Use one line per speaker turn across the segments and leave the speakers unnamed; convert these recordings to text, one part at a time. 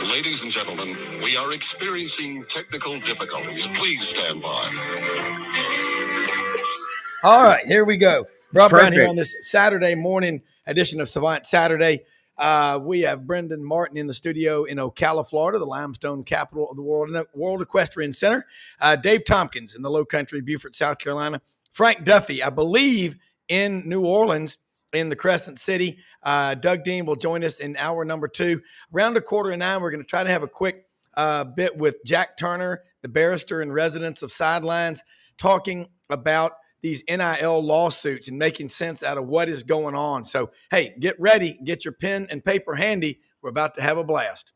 Ladies and gentlemen, we are experiencing technical difficulties. Please stand by.
All right, here we go. Rob Browne here
Perfect.
on this Saturday morning edition of Savant Saturday. We have Brenden Martin in the studio in Ocala, Florida, the limestone capital of the world, and the World Equestrian Center. Dave Tompkins in the Low Country, Beaufort, South Carolina. Frank Duffy, I believe, in New Orleans in the Crescent City. Doug Dean will join us in hour number 2. Around 8:45, we're going to try to have a quick bit with Jack Turner, the barrister in residence of Sidelines, talking about these NIL lawsuits and making sense out of what is going on. So, hey, get ready, get your pen and paper handy. We're about to have a blast.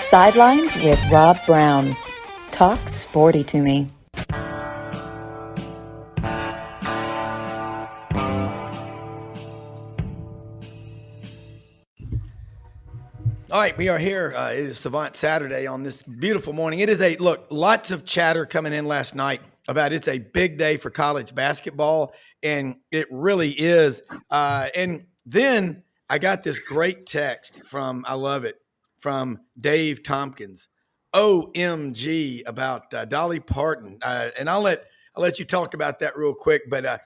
Sidelines with Rob Browne. Talk sporty to me.
All right, we are here. It is Savant Saturday on this beautiful morning. It is lots of chatter coming in last night about it's a big day for college basketball, and it really is. And then I got this great text from Dave Tompkins. OMG about Dolly Parton. And I'll let you talk about that real quick, but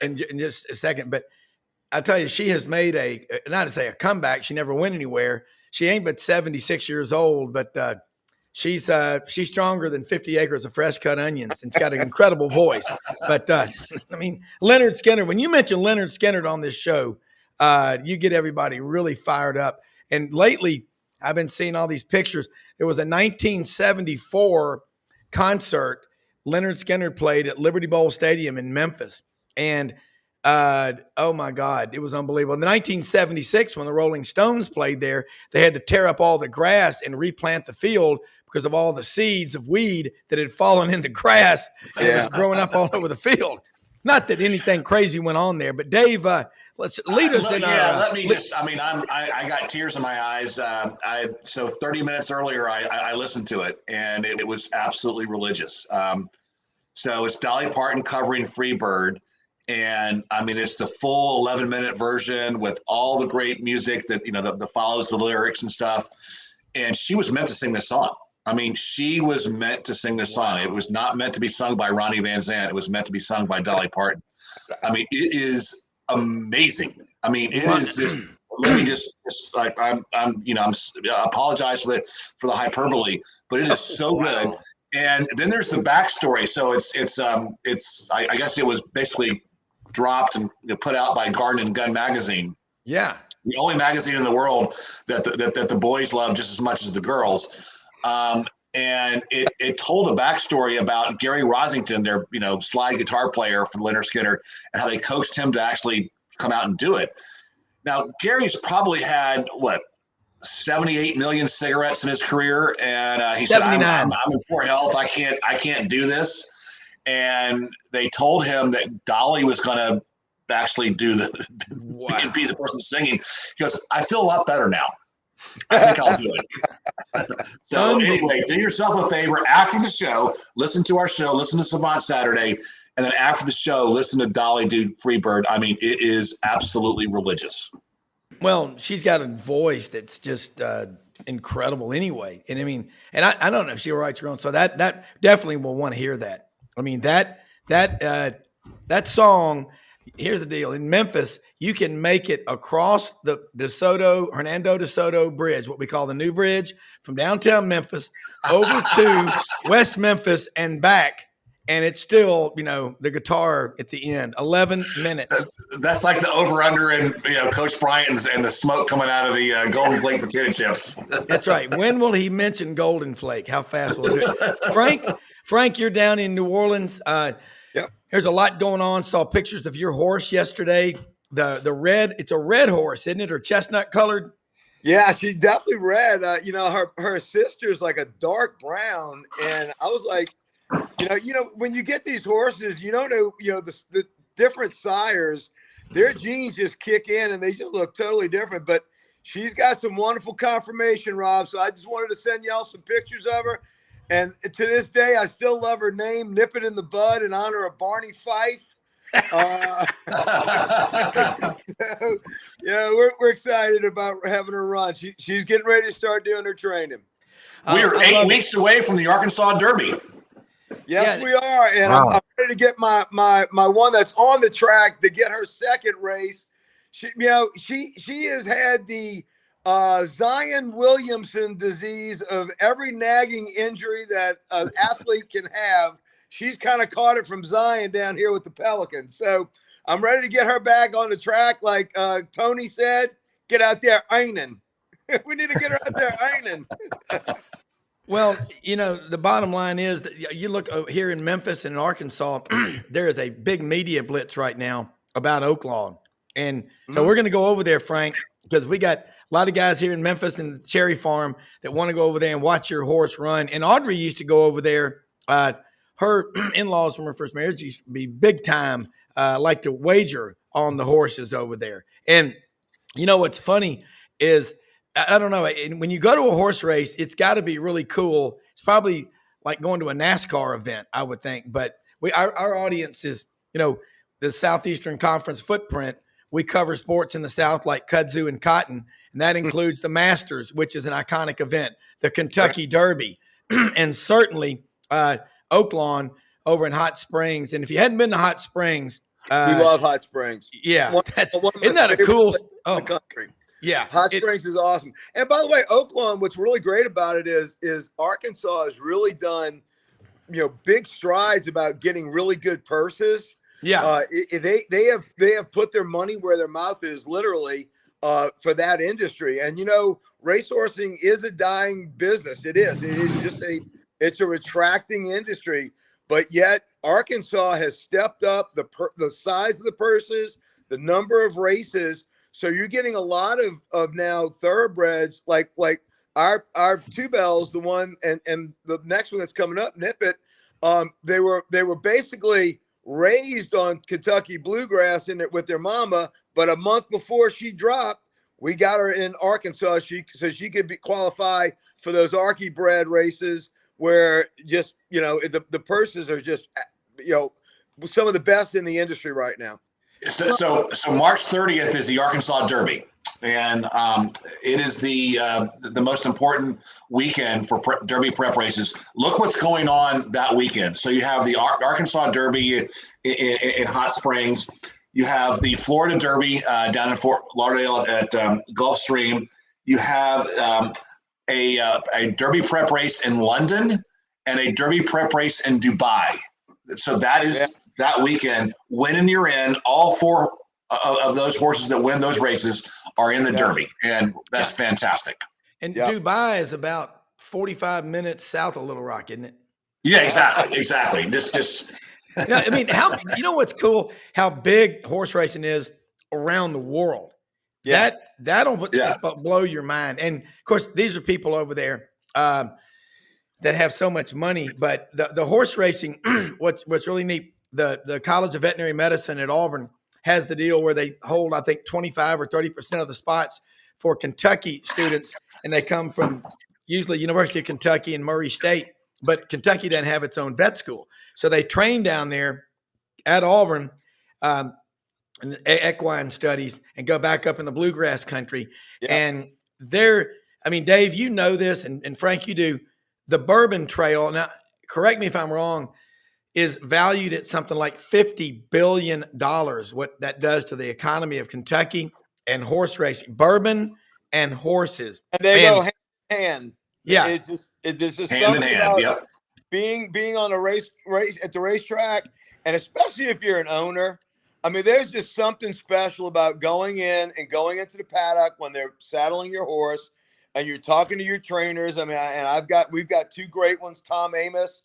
in just a second. But I tell you, she has made not to say a comeback. She never went anywhere. She ain't but 76 years old, but she's stronger than 50 acres of fresh cut onions, and she's got an incredible voice. But I mean, Leonard Skinner. When you mention Leonard Skinner on this show, you get everybody really fired up. And lately, I've been seeing all these pictures. There was a 1974 concert Leonard Skinner played at Liberty Bowl Stadium in Memphis. And, oh, my God, it was unbelievable. In the 1976, when the Rolling Stones played there, they had to tear up all the grass and replant the field because of all the seeds of weed that had fallen in the grass. And it was growing up all over the field. Not that anything crazy went on there, but Dave, let's lead us in our.
Let me just. I mean, I got tears in my eyes. So 30 minutes earlier, I listened to it, and it was absolutely religious. So it's Dolly Parton covering "Free Bird," and I mean, it's the full 11-minute version with all the great music that that follows the lyrics and stuff. And she was meant to sing this song. I mean, she was meant to sing this song. It was not meant to be sung by Ronnie Van Zant. It was meant to be sung by Dolly Parton. I mean, it is amazing. I mean, it is just. Let me just like I apologize for the hyperbole, but it is so good. And then there's the backstory. So it's I guess it was basically dropped and put out by Garden and Gun magazine.
Yeah,
the only magazine in the world that the boys love just as much as the girls. And it told a backstory about Gary Rosington, their slide guitar player for Leonard Skinner, and how they coaxed him to actually come out and do it. Now Gary's probably had 78 million cigarettes in his career, and he said, I'm in poor health. I can't do this. And they told him that Dolly was going to actually be the person singing. He goes, I feel a lot better now. I think I'll do it. So anyway, do yourself a favor. After the show, listen to our show, listen to Savant Saturday, and then after the show, listen to Dolly do Free Bird. I mean, it is absolutely religious.
Well, she's got a voice that's just incredible anyway. And I mean, and I don't know if she writes her own, so that definitely will want to hear that. I mean, that song, here's the deal. In Memphis, you can make it across the Hernando de Soto Bridge, what we call the New Bridge, from downtown Memphis over to West Memphis and back. And it's still, the guitar at the end, 11 minutes.
That's like the over-under and, Coach Bryant and the smoke coming out of the Golden Flake potato chips.
That's right. When will he mention Golden Flake? How fast will he do it? Frank, you're down in New Orleans.
Yep.
There's a lot going on. Saw pictures of your horse yesterday. The red, it's a red horse, isn't it? Or chestnut colored?
Yeah, she definitely red. Her sister's like a dark brown, and I was like, when you get these horses, you don't know, the different sires, their genes just kick in and they just look totally different. But she's got some wonderful conformation, Rob. So I just wanted to send y'all some pictures of her. And to this day, I still love her name, Nip It in the Bud, in honor of Barney Fife. We're excited about having her run. She's getting ready to start doing her training.
We are 8 weeks away from the Arkansas Derby.
Yes, we are, and I'm ready to get my one that's on the track to get her second race. She has had the Zion Williamson disease of every nagging injury that an athlete can have. She's kind of caught it from Zion down here with the Pelicans. So I'm ready to get her back on the track. Like Tony said, get out there eining. We need to get her out there eining.
Well, the bottom line is that you look here in Memphis and in Arkansas, there is a big media blitz right now about Oaklawn. And so we're going to go over there, Frank, because we got a lot of guys here in Memphis and the Cherry Farm that want to go over there and watch your horse run. And Audrey used to go over there. Her in-laws from her first marriage used to be big time, like to wager on the horses over there. And what's funny is, I don't know, when you go to a horse race, it's got to be really cool. It's probably like going to a NASCAR event, I would think. But our audience is, the Southeastern Conference footprint. We cover sports in the South like kudzu and cotton, and that includes the Masters, which is an iconic event, the Kentucky Derby, and certainly Oaklawn over in Hot Springs. And if you hadn't been to Hot Springs,
we love Hot Springs.
Yeah, isn't that a cool?
In the country.
Yeah,
Hot Springs is awesome. And by the way, Oaklawn, what's really great about it is Arkansas has really done, big strides about getting really good purses.
Yeah,
they have put their money where their mouth is, literally, for that industry. And racehorsing is a dying business. It is. It is just it's a retracting industry. But yet Arkansas has stepped up the size of the purses, the number of races. So you're getting a lot of now thoroughbreds like our Two Bells, the one and the next one that's coming up, Nip It. They were basically raised on Kentucky bluegrass in it with their mama, but a month before she dropped, we got her in Arkansas. So she could qualify for those Arky bred races where just the purses are just some of the best in the industry right now.
So March 30th is the Arkansas Derby, and it is the most important weekend for Derby prep races. Look what's going on that weekend. So you have the Arkansas Derby in Hot Springs. You have the Florida Derby down in Fort Lauderdale at Gulfstream. You have a Derby prep race in London and a Derby prep race in Dubai. So that is that weekend. Win and you're in. All four of those horses that win those races are in the Derby, and that's fantastic.
And Dubai is about 45 minutes south of Little Rock, isn't it?
Yeah, exactly. Just.
I mean, what's cool? How big horse racing is around the world. Yeah, that'll blow your mind. And of course, these are people over there that have so much money. But the horse racing, what's really neat, the College of Veterinary Medicine at Auburn has the deal where they hold, I think, 25 or 30% of the spots for Kentucky students, and they come from usually University of Kentucky and Murray State. But Kentucky doesn't have its own vet school. So they train down there at Auburn in equine studies and go back up in the bluegrass country. Yeah. And Dave, you know this, and Frank, you do. The Bourbon Trail, now correct me if I'm wrong, is valued at something like $50 billion, what that does to the economy of Kentucky and horse racing. Bourbon and horses.
And they go hand in hand.
Yeah.
It's just
hand in hand. Yep.
Being on a race at the racetrack, and especially if you're an owner, I mean, there's just something special about going into the paddock when they're saddling your horse, and you're talking to your trainers. I mean, we've got two great ones, Tom Amos,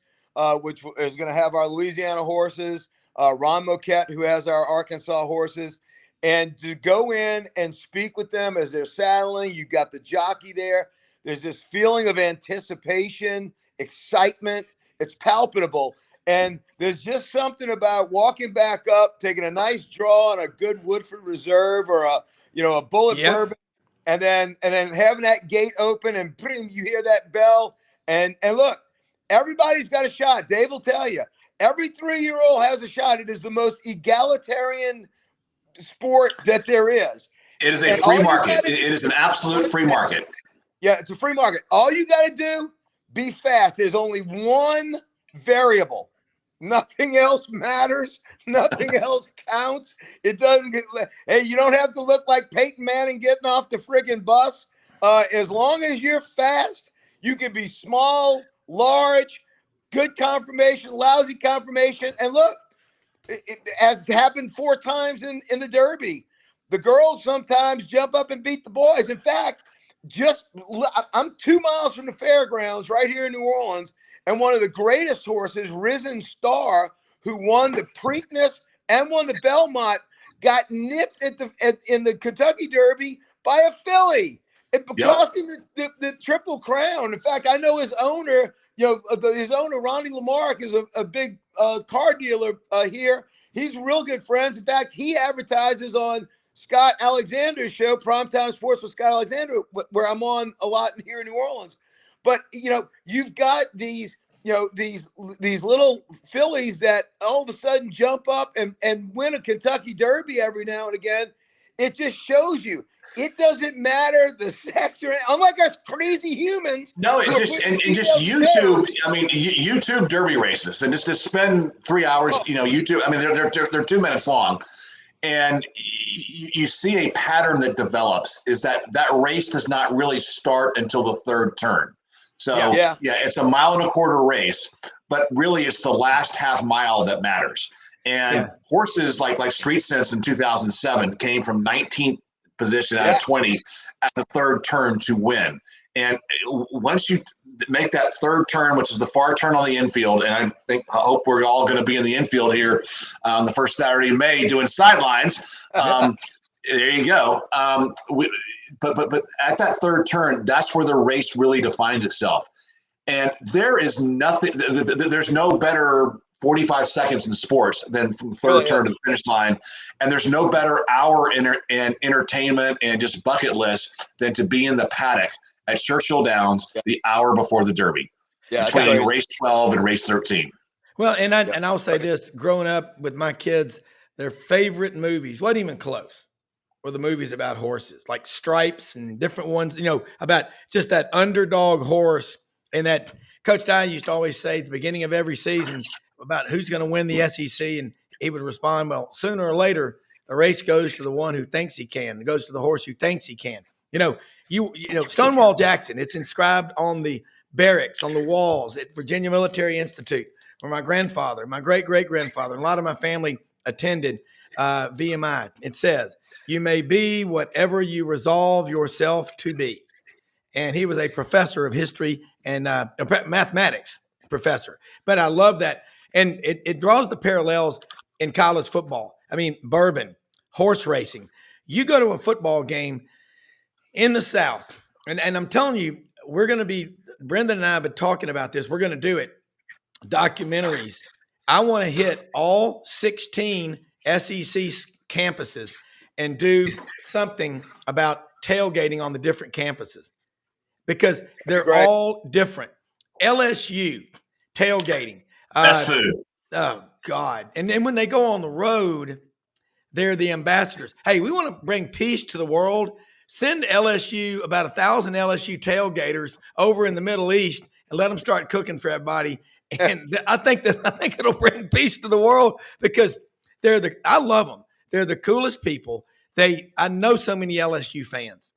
which is going to have our Louisiana horses, Ron Moquette, who has our Arkansas horses, and to go in and speak with them as they're saddling. You've got the jockey there. There's this feeling of anticipation, excitement. It's palpable. And there's just something about walking back up, taking a nice draw on a good Woodford Reserve or a Bullet Bourbon, and then having that gate open and boom, you hear that bell. And look, everybody's got a shot. Dave will tell you, every 3-year-old has a shot. It is the most egalitarian sport that there is.
It is a free market. It is an absolute free market.
Yeah, it's a free market. All you got to do, be fast. There's only one variable. Nothing else matters. Nothing else counts. It doesn't get. Hey, you don't have to look like Peyton Manning getting off the friggin' bus. As long as you're fast, you can be small, large, good conformation, lousy conformation. And look, it has happened 4 times in the Derby. The girls sometimes jump up and beat the boys. In fact, I'm 2 miles from the fairgrounds right here in New Orleans. And one of the greatest horses, Risen Star, who won the Preakness and won the Belmont, got nipped in the Kentucky Derby by a filly. It cost him the Triple Crown. In fact, I know his owner, his owner, Ronnie Lamarck, is a big car dealer here. He's real good friends. In fact, he advertises on Scott Alexander's show, Primetime Sports with Scott Alexander, where I'm on a lot here in New Orleans. But, you've got these little fillies that all of a sudden jump up and win a Kentucky Derby every now and again. It just shows you it doesn't matter the sex or unlike us crazy humans.
No, it just YouTube. I mean, YouTube Derby races, and just to spend 3 hours, YouTube. I mean, they're 2 minutes long, and you see a pattern that develops. Is that race does not really start until the 3rd turn. So it's a 1.25 mile race, but really it's the last half mile that matters. And horses like Street Sense in 2007 came from 19th position out of 20 at the 3rd turn to win. And once you make that 3rd turn, which is the far turn on the infield, and I hope we're all going to be in the infield here on the first Saturday in May doing sidelines. There you go. But at that 3rd turn, that's where the race really defines itself. And there is nothing. There's no better 45 seconds in sports than from 3rd turn to the finish line, and there's no better hour in entertainment and just bucket list than to be in the paddock at Churchill Downs the hour before the Derby, between race 12 and race 13.
Well, and I'll say this: growing up with my kids, their favorite movies wasn't even close. Were the movies about horses, like Stripes and different ones, about just that underdog horse. And that Coach Dye used to always say at the beginning of every season about who's going to win the SEC. And he would respond, well, sooner or later, the race goes to the one who thinks he can. It goes to the horse who thinks he can. Stonewall Jackson, it's inscribed on the barracks, on the walls at Virginia Military Institute, where my grandfather, my great-great-grandfather, and a lot of my family attended VMI. It says, you may be whatever you resolve yourself to be. And he was a professor of history and mathematics professor. But I love that. And it draws the parallels in college football. I mean, bourbon, horse racing. You go to a football game in the South, and I'm telling you, Brenden and I have been talking about this. We're going to do it. Documentaries. I want to hit all 16 SEC campuses and do something about tailgating on the different campuses because they're all different. LSU tailgating.
Best food.
Oh, God. And then when they go on the road, they're the ambassadors. Hey, we want to bring peace to the world. Send LSU, about 1,000 LSU tailgaters over in the Middle East and let them start cooking for everybody. And I think it'll bring peace to the world because I love them. They're the coolest people. I know so many LSU fans,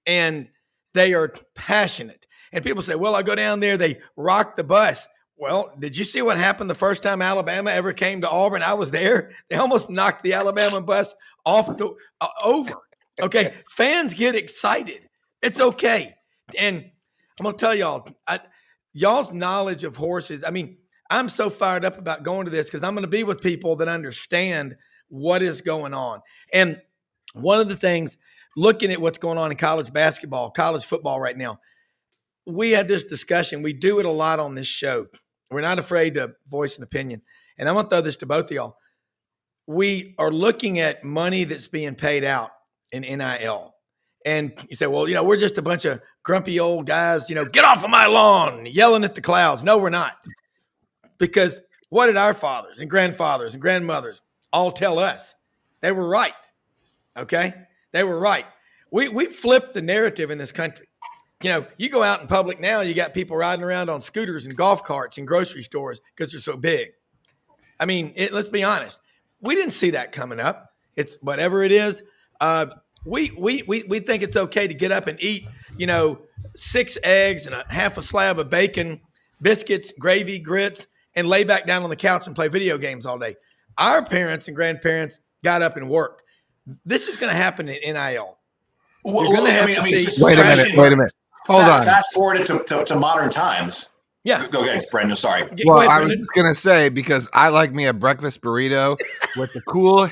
and they are passionate. And people say, well, I go down there, they rock the bus. Well, did you see what happened the first time Alabama ever came to Auburn? I was there. They almost knocked the Alabama bus over. Okay, fans get excited. It's okay. And I'm going to tell y'all, y'all's knowledge of horses, I mean, I'm so fired up about going to this because I'm going to be with people that understand what is going on. And one of the things, looking at what's going on in college basketball, college football right now, we had this discussion. We do it a lot on this show. We're not afraid to voice an opinion. And I'm going to throw this to both of y'all. We are looking at money that's being paid out in NIL. And you say, well, we're just a bunch of grumpy old guys, get off of my lawn, yelling at the clouds. No, we're not. Because what did our fathers and grandfathers and grandmothers all tell us? They were right. Okay? They were right. We flipped the narrative in this country. You go out in public now, you got people riding around on scooters and golf carts in grocery stores because they're so big. I mean, let's be honest. We didn't see that coming up. It's whatever it is. We think it's okay to get up and eat, 6 eggs and a half a slab of bacon, biscuits, gravy, grits, and lay back down on the couch and play video games all day. Our parents and grandparents got up and worked. This is going to happen in NIL.
Wait
a minute. Hold on.
Fast forward it to modern times.
Yeah.
Go ahead, Brenden. Sorry.
Well, I was just gonna say, because I like me a breakfast burrito with the cool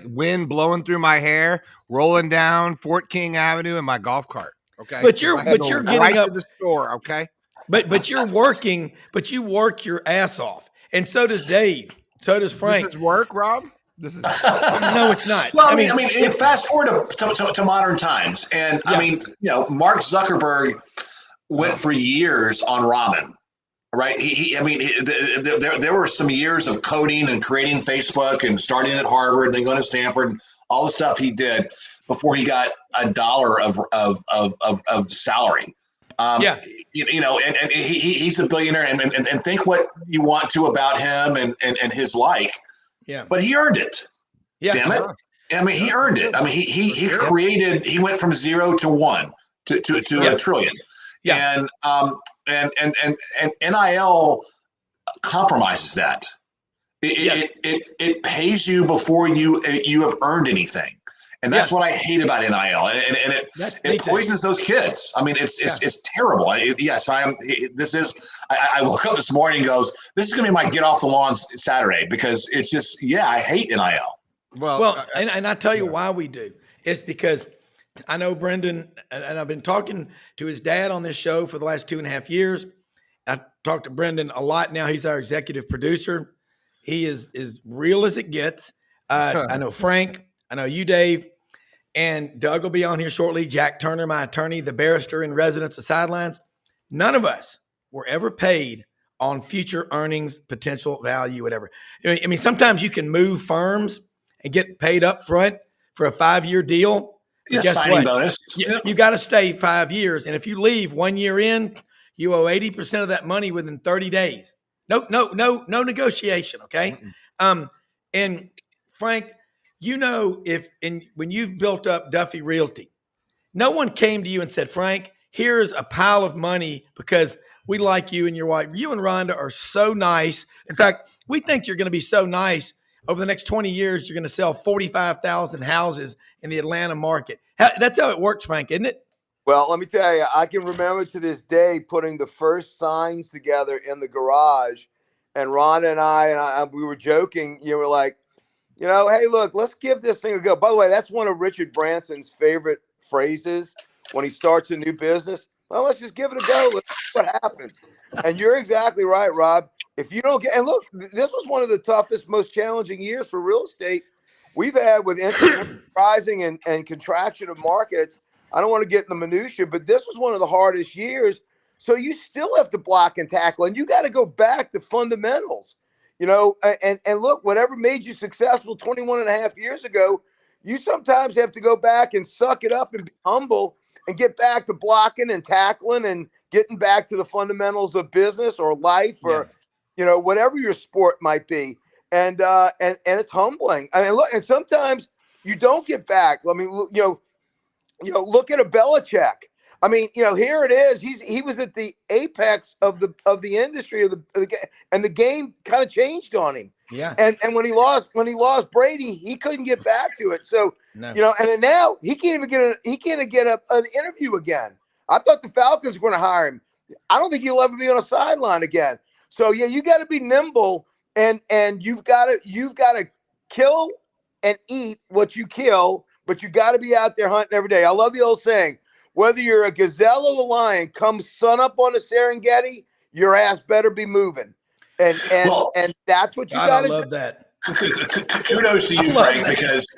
wind blowing through my hair, rolling down Fort King Avenue in my golf cart. Okay.
But you're getting
right
up
to the store. Okay.
But you're working. But you work your ass off, and so does Dave. So does Frank.
This is work, Rob. This is
no, it's not.
Well, I mean, fast forward to modern times, and yeah. Mark Zuckerberg went for years on ramen. Right. There were some years of coding and creating Facebook and starting at Harvard, then going to Stanford, and all the stuff he did before he got $1 of salary. And he's a billionaire, and think what you want to about him and his life.
Yeah.
But he earned it.
Yeah.
Damn it. I mean, he earned it. I mean, he went from 0 to 1 to a trillion. Yeah. And NIL compromises that. It pays you before you have earned anything. And that's what I hate about NIL. And it poisons those kids. I mean, it's terrible. I woke up this morning and goes, this is going to be my get off the lawn Saturday, because it's just, I hate NIL.
Well, and I tell you why we do. It's because I know Brenden, and I've been talking to his dad on this show for the last 2.5 years. I talked to Brenden a lot now. He's our executive producer. He is as real as it gets. I know Frank. I know you, Dave. And Doug will be on here shortly. Jack Turner, my attorney, the barrister in residence of Sidelines. None of us were ever paid on future earnings, potential value, whatever. I mean, sometimes you can move firms and get paid up front for a 5-year deal.
Yes, signing bonus.
You got to stay 5 years. And if you leave 1 year in, you owe 80% of that money within 30 days. No negotiation. Okay. And Frank, when you've built up Duffy Realty, no one came to you and said, Frank, here's a pile of money because we like you and your wife. You and Rhonda are so nice. In fact, we think you're going to be so nice. Over the next 20 years, you're going to sell 45,000 houses in the Atlanta market. That's how it works, Frank, isn't it?
Well, let me tell you, I can remember to this day putting the first signs together in the garage, and Rhonda and I, we were joking. You were like, hey, look, let's give this thing a go. By the way, that's one of Richard Branson's favorite phrases when he starts a new business. Well, let's just give it a go. Let's see what happens. And you're exactly right, Rob. If you don't and look, this was one of the toughest, most challenging years for real estate we've had with interest rising and contraction of markets. I don't want to get in the minutia, but this was one of the hardest years. So you still have to block and tackle, and you got to go back to fundamentals, and look, whatever made you successful 21.5 years ago, you sometimes have to go back and suck it up and be humble and get back to blocking and tackling and getting back to the fundamentals of business or life or, whatever your sport might be. And it's humbling. I mean, look, and sometimes you don't get back. I mean, look at a Belichick. I mean, here it is. He was at the apex of the industry and the game kind of changed on him.
Yeah.
And when he lost Brady, he couldn't get back to it. So and then now he can't even get an interview again. I thought the Falcons were going to hire him. I don't think he'll ever be on a sideline again. So yeah, you got to be nimble, and you've got to kill and eat what you kill, but you got to be out there hunting every day. I love the old saying: whether you're a gazelle or a lion, come sun up on the Serengeti, your ass better be moving, and
Well,
that's what you
God,
got
I
to do.
love that.
kudos to you, Frank,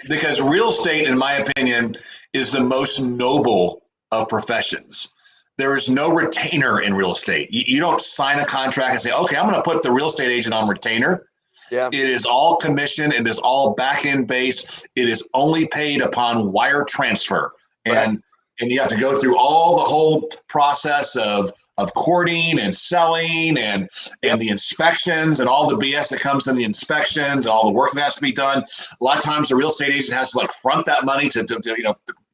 because real estate, in my opinion, is the most noble of professions. There is no retainer in real estate. You don't sign a contract and say, okay, I'm going to put the real estate agent on retainer.
Yeah.
It is all commission. It is all back end based. It is only paid upon wire transfer. And you have to go through all the whole process of courting and selling and the inspections and all the BS that comes in the inspections, all the work that has to be done. A lot of times the real estate agent has to like front that money to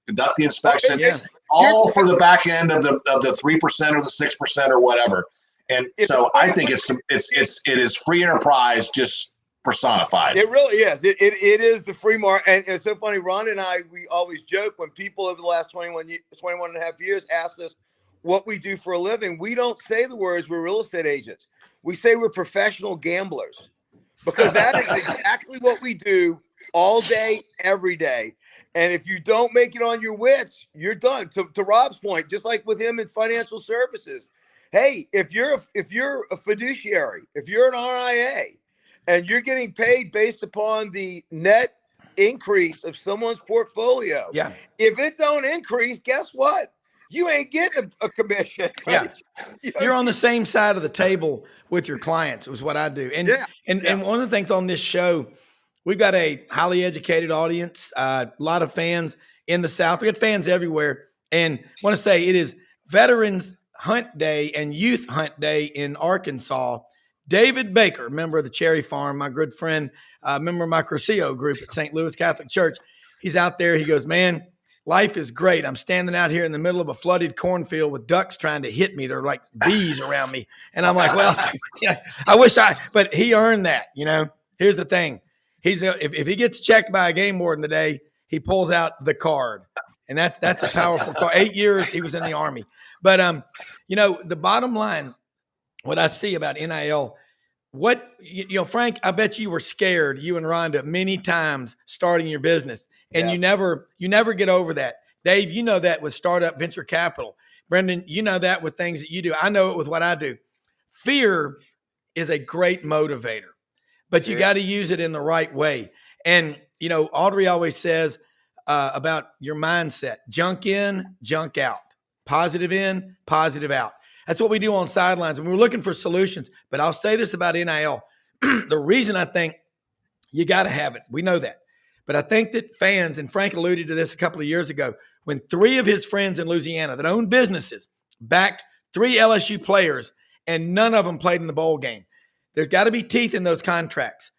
conduct the inspection, all for the back end of the 3% or the 6% or whatever. And so I think it is free enterprise just personified.
It really is. It is the free market. And it's so funny. Ron and I, we always joke when people over the last 21 and a half years ask us what we do for a living. We don't say the words we're real estate agents. We say we're professional gamblers, because that is exactly what we do all day, every day. And if you don't make it on your wits, you're done. To Rob's point, just like with him in financial services. Hey, if you're a fiduciary, if you're an RIA, and you're getting paid based upon the net increase of someone's portfolio, if it don't increase, guess what? You ain't getting a commission. Right?
Yeah, you're on the same side of the table with your clients. Was what I do. And one of the things on this show, we've got a highly educated audience, a lot of fans in the South. We got fans everywhere, and I want to say it is Veterans Hunt Day and Youth Hunt Day in Arkansas. David Baker, member of the Cherry Farm, my good friend, member of my Cursillo group at St. Louis Catholic Church. He's out there. He goes, man, life is great. I'm standing out here in the middle of a flooded cornfield with ducks trying to hit me. They're like bees around me. And I'm like, well, but he earned that. Here's the thing. If he gets checked by a game warden today, he pulls out the card. And that's a powerful card. 8 years he was in the Army. But, the bottom line, what I see about NIL, Frank, I bet you were scared, you and Rhonda, many times starting your business, and you never get over that. Dave, you know that with startup venture capital. Brenden, you know that with things that you do. I know it with what I do. Fear is a great motivator, but you got to use it in the right way. And, Audrey always says about your mindset, junk in, junk out, positive in, positive out. That's what we do on Sidelines, and we're looking for solutions. But I'll say this about NIL. The reason I think you got to have it, we know that. But I think that fans, and Frank alluded to this a couple of years ago, when 3 of his friends in Louisiana that own businesses backed 3 LSU players, and none of them played in the bowl game. There's got to be teeth in those contracts.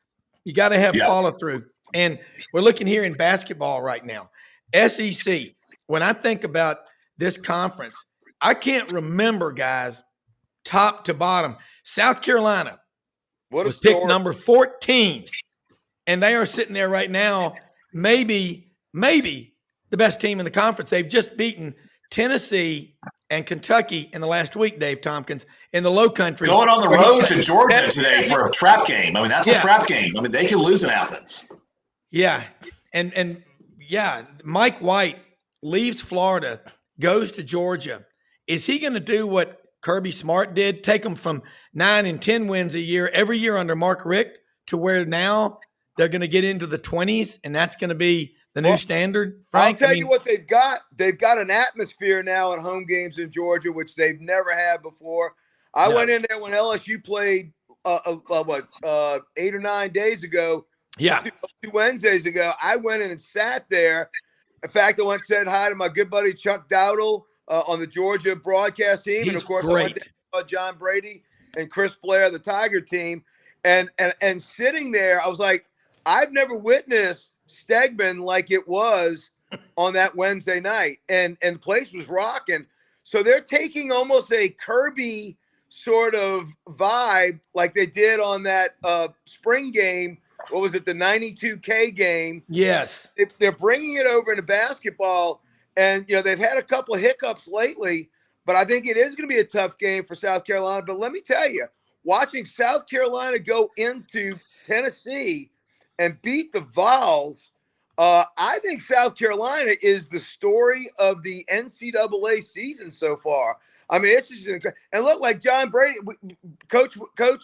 You got to have follow through. And we're looking here in basketball right now. SEC, when I think about this conference, I can't remember, guys, top to bottom. South Carolina was picked number 14, and they are sitting there right now, maybe the best team in the conference. They've just beaten Tennessee and Kentucky in the last week, Dave Tompkins, in the Low Country.
Going on the road to Georgia today for a trap game. I mean, that's a trap game. I mean, they could lose in Athens.
Yeah, and Mike White leaves Florida, goes to Georgia. Is he going to do what Kirby Smart did, take them from 9 and 10 wins a year, every year under Mark Richt, to where now they're going to get into the 20s, and that's going to be the new standard? Frank,
I'll tell you what they've got. They've got an atmosphere now at home games in Georgia, which they've never had before. I went in there when LSU played 8 or 9 days ago.
Yeah.
2 Wednesdays ago. I went in and sat there. In fact, I went and said hi to my good buddy Chuck Dowdle on the Georgia broadcast team. And of course, I went to John Brady and Chris Blair, the Tiger team. And sitting there, I was like, I've never witnessed Stegman like it was on that Wednesday night. And the place was rocking. So they're taking almost a Kirby sort of vibe like they did on that spring game. What was it, the 92K game?
Yes.
They're bringing it over into basketball. And, they've had a couple of hiccups lately, but I think it is going to be a tough game for South Carolina. But let me tell you, watching South Carolina go into Tennessee and beat the Vols. I think South Carolina is the story of the NCAA season so far. I mean, it's just and look, like John Brady, coach,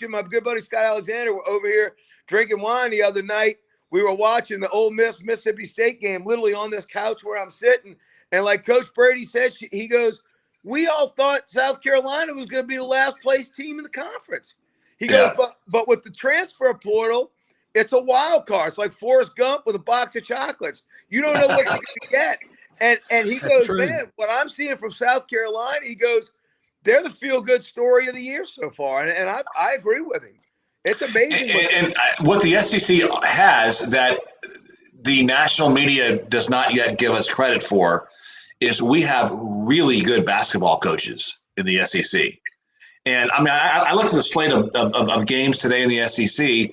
and my good buddy Scott Alexander were over here drinking wine the other night. We were watching the Ole Miss Mississippi State game, literally on this couch where I'm sitting, and like Coach Brady said, he goes, "We all thought South Carolina was going to be the last place team in the conference." He goes, but with the transfer portal, it's a wild card. It's like Forrest Gump with a box of chocolates. You don't know what you're going to get. And he goes, man, what I'm seeing from South Carolina, he goes, they're the feel-good story of the year so far. And I agree with him. It's amazing.
And what the SEC has that the national media does not yet give us credit for is we have really good basketball coaches in the SEC. And I mean, I looked at the slate of games today in the SEC,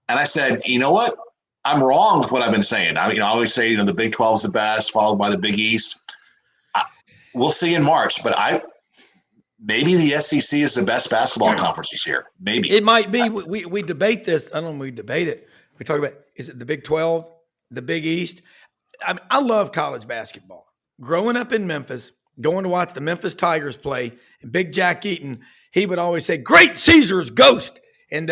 and I said, you know what? I'm wrong with what I've been saying. I always say, the Big 12 is the best, followed by the Big East. We'll see in March, but maybe the SEC is the best basketball conference this year. Maybe
it might be. We debate this. I don't know. We debate it. We talk about, is it the Big 12, the Big East? I mean, I love college basketball. Growing up in Memphis, going to watch the Memphis Tigers play, and Big Jack Eaton, he would always say, "Great Caesar's ghost." And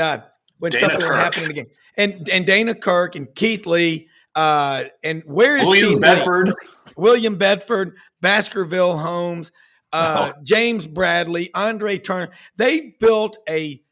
when
Dana
something
Kirk.
would happen in the game, and Dana Kirk and Keith Lee, and where is
William
Keith
Bedford?
Lee? William Bedford, Baskerville Holmes, James Bradley, Andre Turner. They built a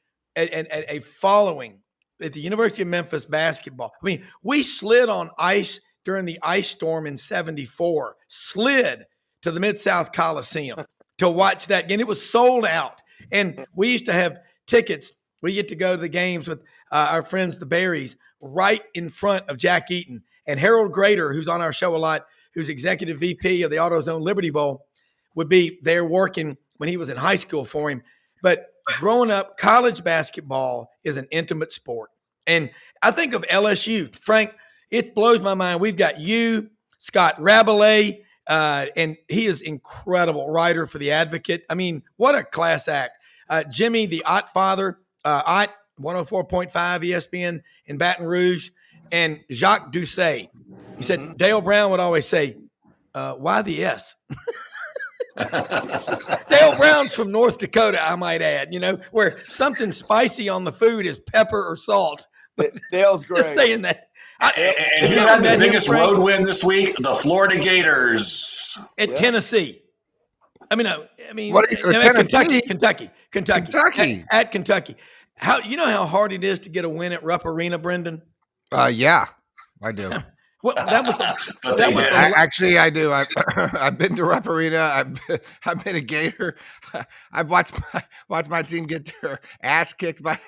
following at the University of Memphis basketball. I mean, we slid on ice during the ice storm in '74, slid to the Mid-South Coliseum to watch that game. It was sold out. And we used to have tickets. We get to go to the games with our friends, the Berries, right in front of Jack Eaton. And Harold Grader, who's on our show a lot, who's executive VP of the AutoZone Liberty Bowl, would be there working when he was in high school for him. But growing up, college basketball is an intimate sport. And I think of LSU. Frank, it blows my mind. We've got you, Scott Rabelais, and he is incredible writer for The Advocate. I mean, what a class act. Jimmy, the Ott father, Ott, 104.5 ESPN in Baton Rouge, and Jacques Doucet. He said, Dale Browne would always say, why the S? Dale Browne's from North Dakota, I might add, where something spicy on the food is pepper or salt.
Dale's great.
Just saying that.
And who had the biggest road win this week? The Florida Gators
at Tennessee. Kentucky. At Kentucky. How how hard it is to get a win at Rupp Arena, Brenden?
Yeah, I do.
Well,
I do. I've been to Rupp Arena. I've been a Gator. I've watched my team get their ass kicked by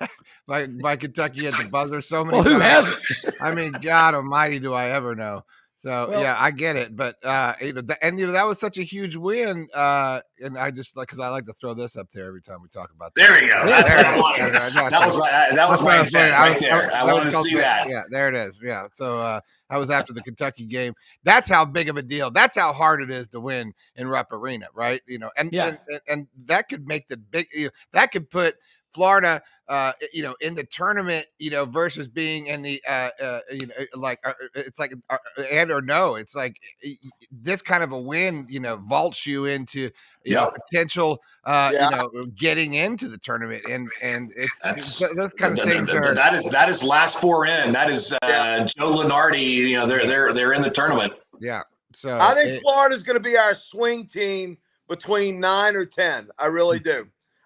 Kentucky at the buzzer so many times.
Who hasn't?
I mean, God Almighty, do I ever know? So yeah, I get it, but that was such a huge win, and I just because I like to throw this up there every time we talk about that.
There you go. That was my intent right there. I wanted to see that.
Yeah, there it is. Yeah, so I was after the Kentucky game. That's how big of a deal. That's how hard it is to win in Rupp Arena, right? And that could make the big. That could put Florida, in the tournament, versus being in the, it's like and or no. It's like this kind of a win, vaults you into potential, getting into the tournament, and it's those kind of things.
That is last four in. That is Joe Lunardi. They're in the tournament.
Yeah. So
I think Florida's going to be our swing team between 9 or 10. I really do.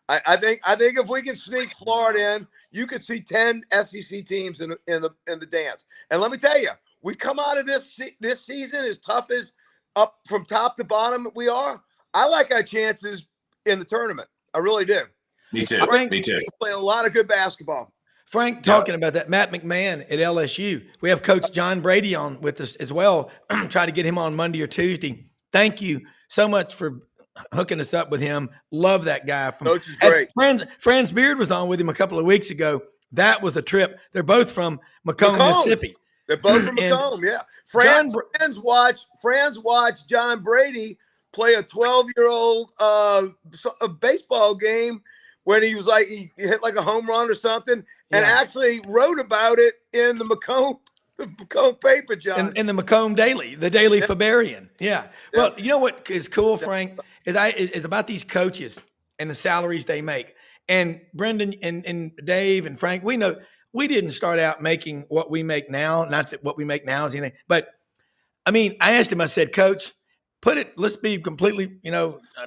I think if we can sneak Florida in, you could see 10 SEC teams in the dance. And let me tell you, we come out of this season as tough as up from top to bottom we are. I like our chances in the tournament. I really do.
Me too. Me too.
Play a lot of good basketball.
Frank, talking about that, Matt McMahon at LSU. We have Coach John Brady on with us as well. Try to get him on Monday or Tuesday. Thank you so much for hooking us up with him. Love that guy.
Coach is great.
Franz Beard was on with him a couple of weeks ago. That was a trip. They're both from Macomb, Mississippi.
They're both from Macomb, yeah. Franz watched John Brady play a 12-year-old baseball game when he was like he hit like a home run or something, and actually wrote about it in the Macomb paper, John.
In the Macomb Daily, the Daily Fabarian. Yeah. Well, you know what is cool, Frank, is about these coaches and the salaries they make. And Brenden and Dave and Frank, we know we didn't start out making what we make now. Not that what we make now is anything, but I mean, I asked him, I said, Coach, let's be completely,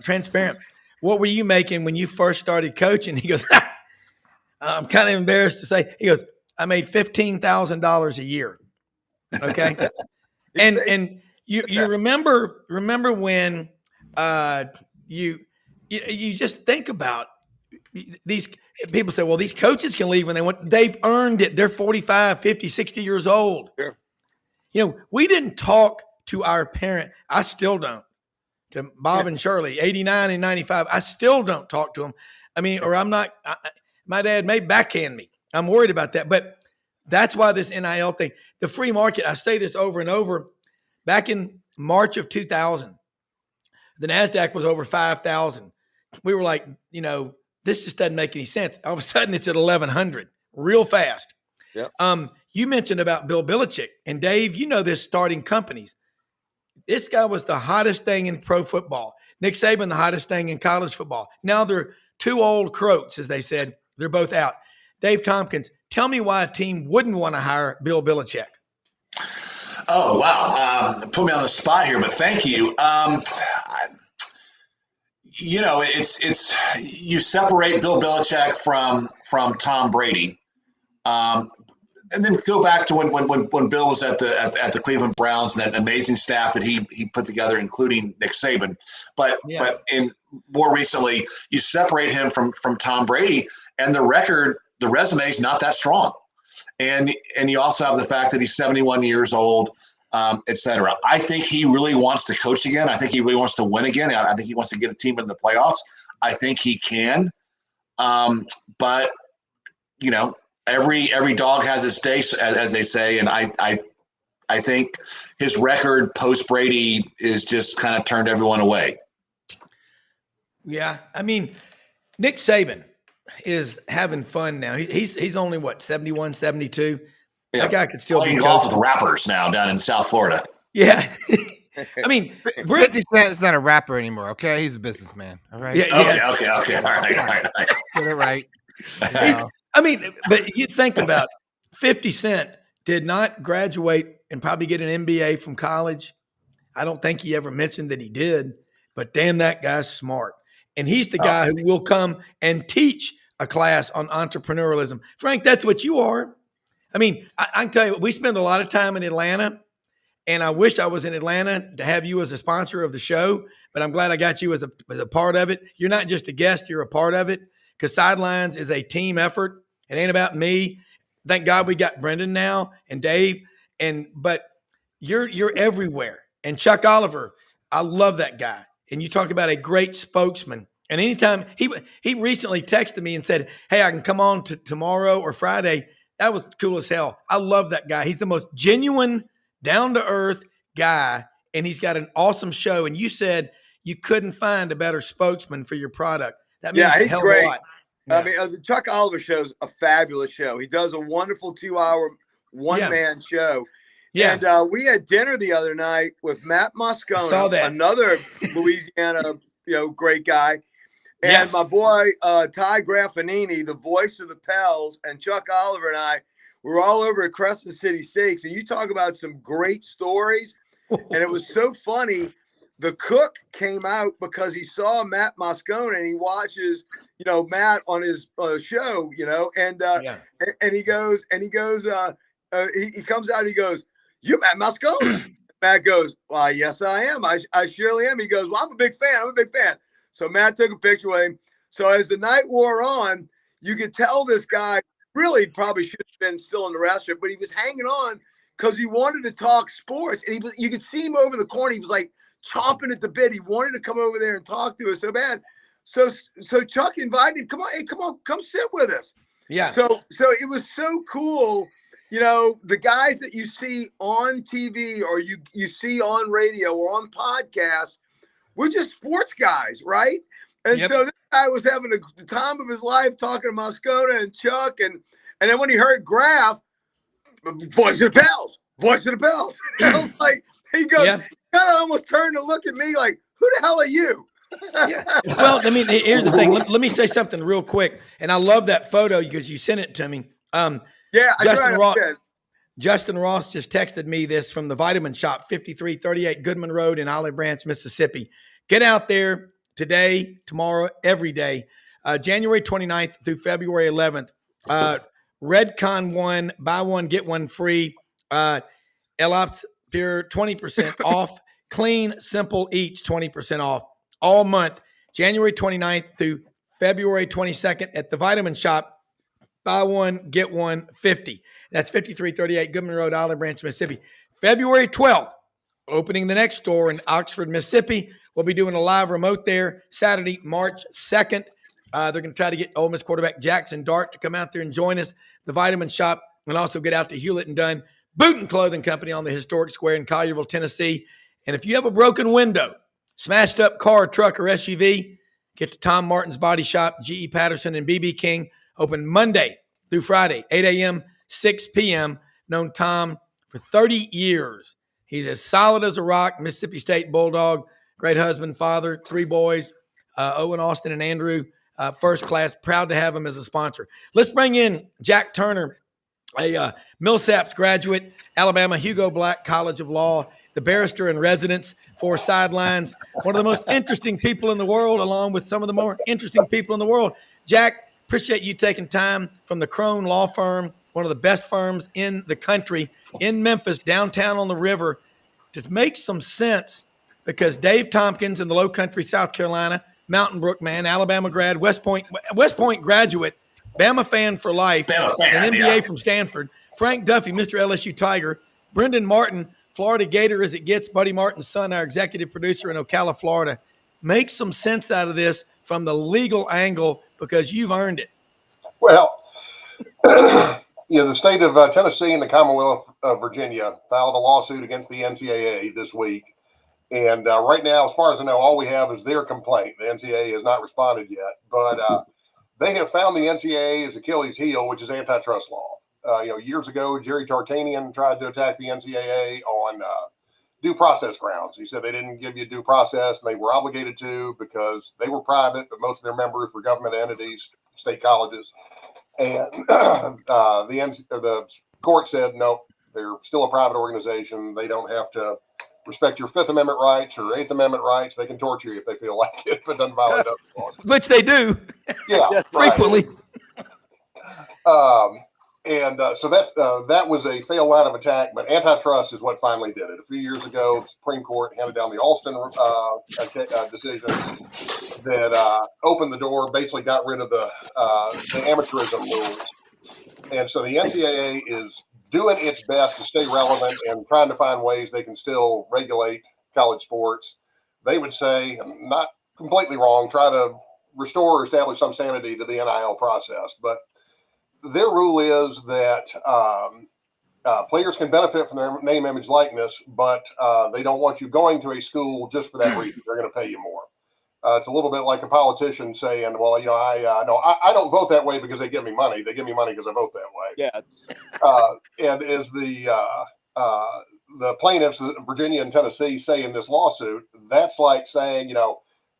transparent. What were you making when you first started coaching? He goes, I'm kind of embarrassed to say, he goes, I made $15,000 a year. Okay. and you remember when you just think about these people say, well, these coaches can leave when they want, they've earned it. They're 45, 50, 60 years old.
Sure.
We didn't talk to our parent. I still don't. To Bob and Shirley, 89 and 95. I still don't talk to them. I mean, or I'm not, my dad may backhand me. I'm worried about that. But that's why this NIL thing, the free market, I say this over and over. Back in March of 2000, the NASDAQ was over 5,000. We were like, this just doesn't make any sense. All of a sudden, it's at 1,100 real fast.
Yep.
You mentioned about Bill Belichick. And Dave, this starting companies. This guy was the hottest thing in pro football. Nick Saban, the hottest thing in college football. Now they're two old croats, as they said. They're both out. Dave Tompkins, tell me why a team wouldn't want to hire Bill Belichick.
Oh, wow. Put me on the spot here, but thank you. It's you separate Bill Belichick from Tom Brady. And then go back to when Bill was at the Cleveland Browns and that amazing staff that he put together, including Nick Saban. But in more recently, you separate him from Tom Brady, and the resume is not that strong. And you also have the fact that he's 71 years old, et cetera. I think he really wants to coach again. I think he really wants to win again. I think he wants to get a team in the playoffs. I think he can. But every dog has its day, as they say, and I think his record post Brady is just kind of turned everyone away.
Yeah, I mean, Nick Saban is having fun now. He's only 71, 72. Yeah. That guy could still be
golf with rappers now down in South Florida.
Yeah. I mean,
50 Cent is not a rapper anymore. Okay, he's a businessman. All right.
Yeah.
Okay. All right.
Get it right.
I mean, but you think about 50 Cent did not graduate and probably get an MBA from college. I don't think he ever mentioned that he did, but damn, that guy's smart. And he's the guy who will come and teach a class on entrepreneurialism. Frank, that's what you are. I mean, I can tell you, we spend a lot of time in Atlanta, and I wish I was in Atlanta to have you as a sponsor of the show, but I'm glad I got you as a part of it. You're not just a guest, you're a part of it, because Sidelines is a team effort. It ain't about me. Thank God we got Brenden now and Dave, but you're everywhere. And Chuck Oliver, I love that guy. And you talk about a great spokesman. And anytime he recently texted me and said, hey, I can come on to tomorrow or Friday. That was cool as hell. I love that guy. He's the most genuine, down-to-earth guy, and he's got an awesome show. And you said you couldn't find a better spokesman for your product. That means a hell of a lot.
Yeah. I mean, the Chuck Oliver show is a fabulous show. He does a wonderful 2-hour one-man show. Yeah. And we had dinner the other night with Matt Moscona, another Louisiana, great guy. And my boy, Ty Graffanini, the voice of the Pels, and Chuck Oliver and I were all over at Crescent City Steaks. And you talk about some great stories. And it was so funny. The cook came out because he saw Matt Moscona and he watches, Matt on his show, and he goes, he comes out and he goes, you Matt Moscona? Matt goes, well, yes, I am. I surely am. He goes, well, I'm a big fan. So Matt took a picture with him. So as the night wore on, you could tell this guy really probably should have been still in the restaurant, but he was hanging on because he wanted to talk sports. And you could see him over the corner. He was like chomping at the bit. He wanted to come over there and talk to us so bad. So Chuck invited him, come sit with us.
Yeah.
So it was so cool. The guys that you see on TV or you see on radio or on podcasts, we're just sports guys, right? And
Yep.
so this guy was having the time of his life talking to Moscona and Chuck. And then when he heard Graf, voice of the bells, voice of the bells. I was like, he goes,
Yeah.
kind of almost turned to look at me like, who the hell are you?
Yeah. Well, I mean, here's the thing. Let me say something real quick. And I love that photo because you sent it to me.
Yeah,
Justin Ross just texted me this from the Vitamin Shop, 5338 Goodman Road in Olive Branch, Mississippi. Get out there today, tomorrow, every day, January 29th through February 11th. Redcon 1, buy one, get one free. Elops Pure, 20% off. Clean, simple, each 20% off all month, January 29th through February 22nd at the Vitamin Shop. Buy one, get one, 50. That's 5338 Goodman Road, Olive Branch, Mississippi. February 12th, opening the next store in Oxford, Mississippi. We'll be doing a live remote there Saturday, March 2nd. They're going to try to get Ole Miss quarterback Jackson Dart to come out there and join us, the Vitamin Shop, and also get out to Hewlett and Dunn Boot and Clothing Company on the historic square in Collierville, Tennessee. And if you have a broken window, smashed up car, truck, or SUV, get to Tom Martin's Body Shop, G.E. Patterson, and B.B. King. Open Monday through Friday, 8 a.m., 6 p.m. Known Tom for 30 years. He's as solid as a rock, Mississippi State Bulldog, great husband, father, 3 boys, Owen, Austin, and Andrew, first class. Proud to have him as a sponsor. Let's bring in Jack Turner, a Millsaps graduate, Alabama Hugo Black College of Law, the barrister in residence for Sidelines, one of the most interesting people in the world, along with some of the more interesting people in the world. Jack, appreciate you taking time from the Crone Law Firm, one of the best firms in the country, in Memphis, downtown on the river, to make some sense, because Dave Tompkins in the Low Country, South Carolina, Mountain Brook man, Alabama grad, West Point graduate, Bama fan for life, an MBA from Stanford, Frank Duffy, Mr. LSU Tiger, Brenden Martin, Florida Gator as it gets, Buddy Martin's son, our executive producer in Ocala, Florida. Make some sense out of this from the legal angle, because you've earned it.
Well, the state of Tennessee and the Commonwealth of Virginia filed a lawsuit against the NCAA this week. And right now, as far as I know, all we have is their complaint. The NCAA has not responded yet, but they have found the NCAA's Achilles heel, which is antitrust law. Years ago, Jerry Tarkanian tried to attack the NCAA on due process grounds. He said they didn't give you due process, and they were obligated to because they were private, but most of their members were government entities, state colleges. And the court said, no, they're still a private organization. They don't have to respect your Fifth Amendment rights or Eighth Amendment rights. They can torture you if they feel like it, if it doesn't violate other laws.
Which they do.
Yeah,
frequently.
So that was a failed line of attack, but antitrust is what finally did it. A few years ago, the Supreme Court handed down the Alston decision that opened the door, basically got rid of the amateurism rules. And so the NCAA is doing its best to stay relevant and trying to find ways they can still regulate college sports. They would say, not completely wrong, try to restore or establish some sanity to the NIL process. But their rule is that players can benefit from their name, image, likeness, but they don't want you going to a school just for that reason. They're going to pay you more. It's a little bit like a politician saying, well, I don't vote that way because they give me money. They give me money because I vote that way.
Yeah.
And as the plaintiffs, Virginia and Tennessee, say in this lawsuit, that's like saying,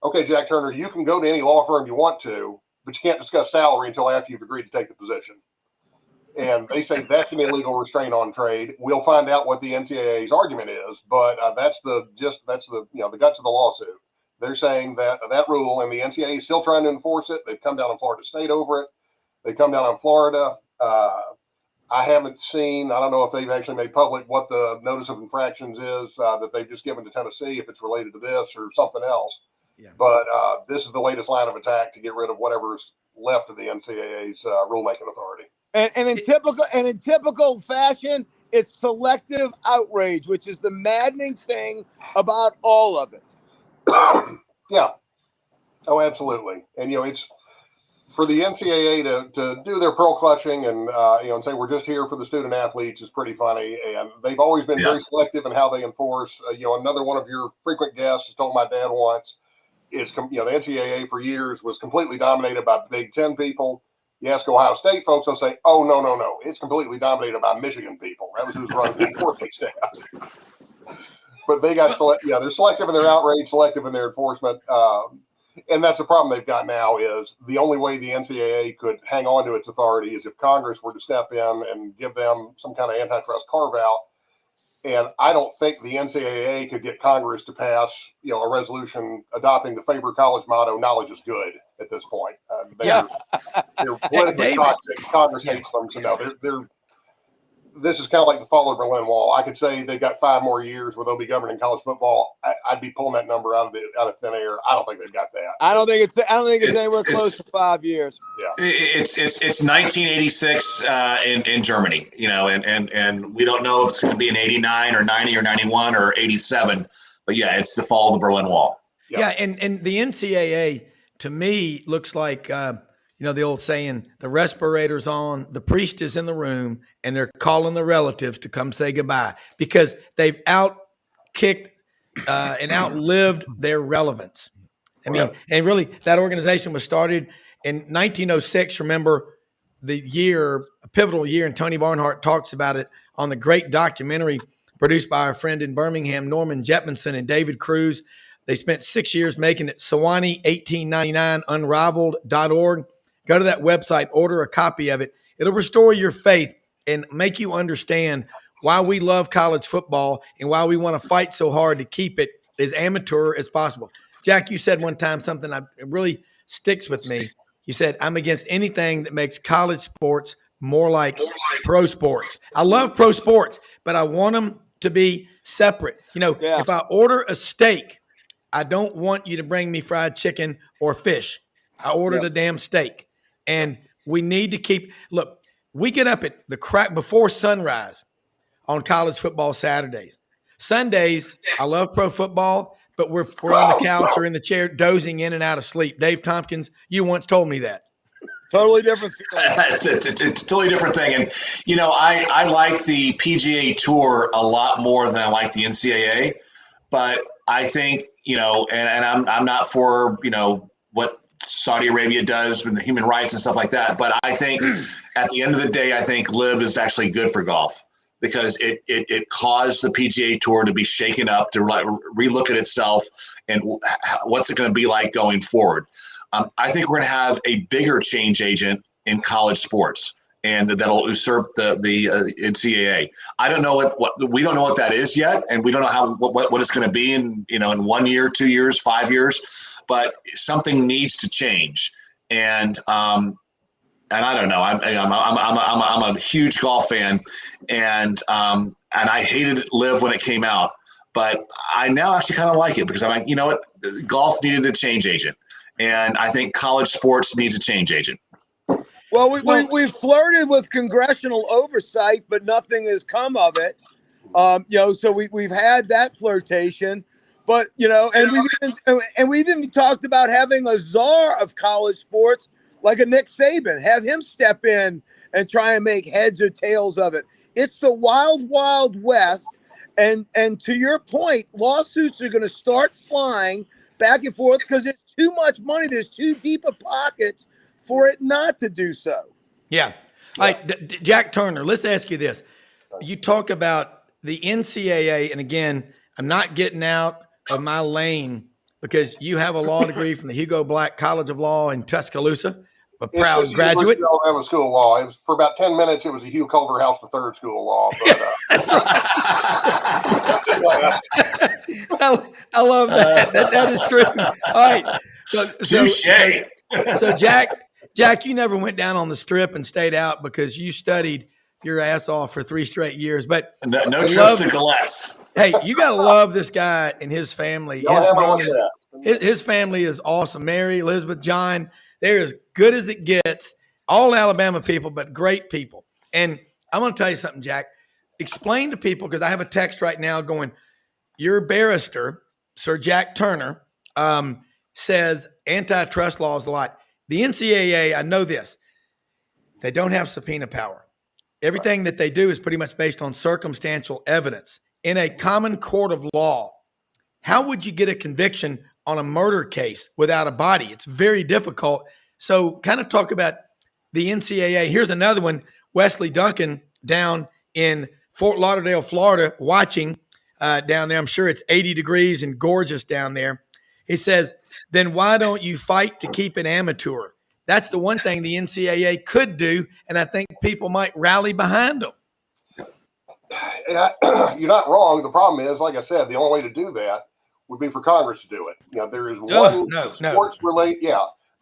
okay, Jack Turner, you can go to any law firm you want to, but you can't discuss salary until after you've agreed to take the position. And they say that's an illegal restraint on trade. We'll find out what the NCAA's argument is, but that's the guts of the lawsuit. They're saying that rule, and the NCAA is still trying to enforce it. They've come down on Florida State over it. They've come down on Florida. I haven't seen, I don't know if they've actually made public what the notice of infractions is that they've just given to Tennessee, if it's related to this or something else.
Yeah.
But this is the latest line of attack to get rid of whatever's left of the NCAA's rulemaking authority.
And in typical fashion, it's selective outrage, which is the maddening thing about all of it.
Yeah. Oh, absolutely. And it's for the NCAA to do their pearl clutching and and say we're just here for the student athletes is pretty funny. And they've always been very selective in how they enforce. Another one of your frequent guests told my dad once, is, the NCAA for years was completely dominated by Big Ten people. You ask Ohio State folks, they'll say, "Oh, no. It's completely dominated by Michigan people." That was who's running the enforcement staff. But they got they're selective in their outrage, selective in their enforcement. And that's the problem they've got now is the only way the NCAA could hang on to its authority is if Congress were to step in and give them some kind of antitrust carve out. And I don't think the NCAA could get Congress to pass, a resolution adopting the Faber College motto, "Knowledge is good," at this point. They're politically toxic. Congress hates them. So no, this is kind of like the fall of the Berlin Wall. I could say they've got 5 more years where they'll be governing college football. I'd be pulling that number out of thin air. I don't think they've got that.
I don't think it's anywhere close to 5 years.
Yeah, it's 1986 in Germany, and we don't know if it's going to be in 89 or 90 or 91 or 87, but yeah, it's the fall of the Berlin Wall.
Yeah, and the NCAA to me looks like. The old saying, the respirator's on, the priest is in the room, and they're calling the relatives to come say goodbye because they've outkicked and outlived their relevance. I mean, and really that organization was started in 1906. Remember a pivotal year, and Tony Barnhart talks about it on the great documentary produced by our friend in Birmingham, Norman Jetmanson and David Cruz. They spent 6 years making it. Sewanee 1899 unrivaled.org. Go to that website, order a copy of it. It'll restore your faith and make you understand why we love college football and why we want to fight so hard to keep it as amateur as possible. Jack, you said one time something that really sticks with me. You said, "I'm against anything that makes college sports more like pro sports." I love pro sports, but I want them to be separate. If I order a steak, I don't want you to bring me fried chicken or fish. I ordered a damn steak. And we need to we get up at the crack before sunrise on college football Saturdays. Sundays, I love pro football, but we're on the couch or in the chair dozing in and out of sleep. Dave Tompkins, you once told me that.
Totally different.
It's a totally different thing. And, I like the PGA Tour a lot more than I like the NCAA. But I think, and I'm not for, what Saudi Arabia does with the human rights and stuff like that. But I think at the end of the day, I think LIV is actually good for golf because it caused the PGA Tour to be shaken up, to relook at itself and what's it going to be like going forward. I think we're going to have a bigger change agent in college sports, and that'll usurp the NCAA. I don't know what we don't know what that is yet, and we don't know what it's going to be in 1 year, 2 years, 5 years. But something needs to change, and I don't know. I'm a huge golf fan, and I hated LIV when it came out, but I now actually kind of like it because I'm like, what, golf needed a change agent, and I think college sports needs a change agent.
Well, we've flirted with congressional oversight, but nothing has come of it. So we've had that flirtation. But, and we've even talked about having a czar of college sports like a Nick Saban, have him step in and try and make heads or tails of it. It's the wild, wild west. And to your point, lawsuits are going to start flying back and forth because there's too much money. There's too deep of pockets for it not to do so.
Yeah. All right, Jack Turner, let's ask you this. You talk about the NCAA, and again, I'm not getting out of my lane because you have a law degree from the Hugo Black College of Law in Tuscaloosa, a proud graduate.
Alabama School of Law. It was for about 10 minutes. It was a Hugh Culverhouse III School of Law. But,
I love that. That is true. All right. So Jack, you never went down on the strip and stayed out because you studied your ass off for 3 straight years. But
no trips to Galettes.
Hey, you got to love this guy and his family. His family is awesome. Mary, Elizabeth, John, they're as good as it gets. All Alabama people, but great people. And I'm going to tell you something, Jack. Explain to people, because I have a text right now going, your barrister, Sir Jack Turner, says antitrust law is a lot. The NCAA, I know this. They don't have subpoena power. Everything that they do is pretty much based on circumstantial evidence. In a common court of law, how would you get a conviction on a murder case without a body. It's very difficult. So kind of talk about the NCAA. Here's another one. Wesley Duncan down in Fort Lauderdale, Florida, watching down there. I'm sure it's 80 degrees and gorgeous down there. He says, then why don't you fight to keep it amateur? That's the one thing the NCAA could do, and I think people might rally behind them.
You're not wrong. The problem is, like I said, the only way to do that would be for Congress to do it. There is one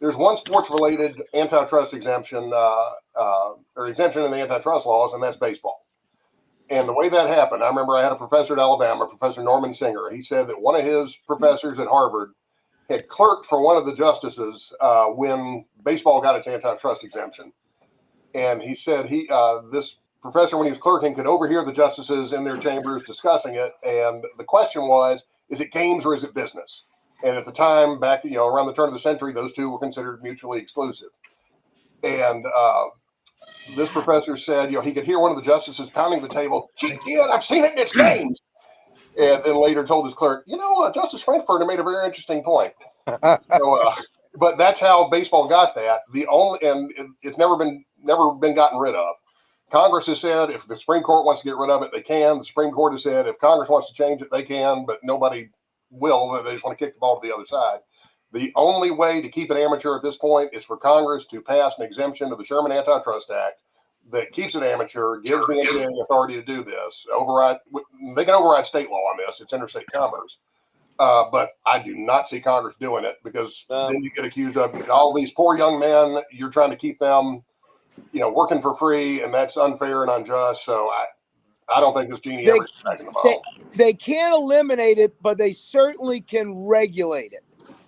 there's one sports-related antitrust exemption or exemption in the antitrust laws, and that's baseball. And the way that happened, I remember I had a professor at Alabama, Professor Norman Singer. He said that one of his professors at Harvard had clerked for one of the justices when baseball got its antitrust exemption. And he said this professor, when he was clerking, could overhear the justices in their chambers discussing it. And the question was, is it games or is it business? And at the time, back around the turn of the century, those two were considered mutually exclusive. And this professor said, he could hear one of the justices pounding the table, "Gee, kid, I've seen it in its games." And then later told his clerk, Justice Frankfurter made a very interesting point. But that's how baseball got that. It's never been gotten rid of. Congress has said if the Supreme Court wants to get rid of it, they can. The Supreme Court has said if Congress wants to change it, they can, but nobody will. They just want to kick the ball to the other side. The only way to keep it amateur at this point is for Congress to pass an exemption of the Sherman Antitrust Act that keeps it amateur, gives the NBA authority to do this. They can override state law on this. It's interstate commerce. But I do not see Congress doing it, because then you get accused of all these poor young men. You're trying to keep them, working for free, and that's unfair and unjust. So I don't think this genie ever is back in the bottle.
They can't eliminate it, but they certainly can regulate it.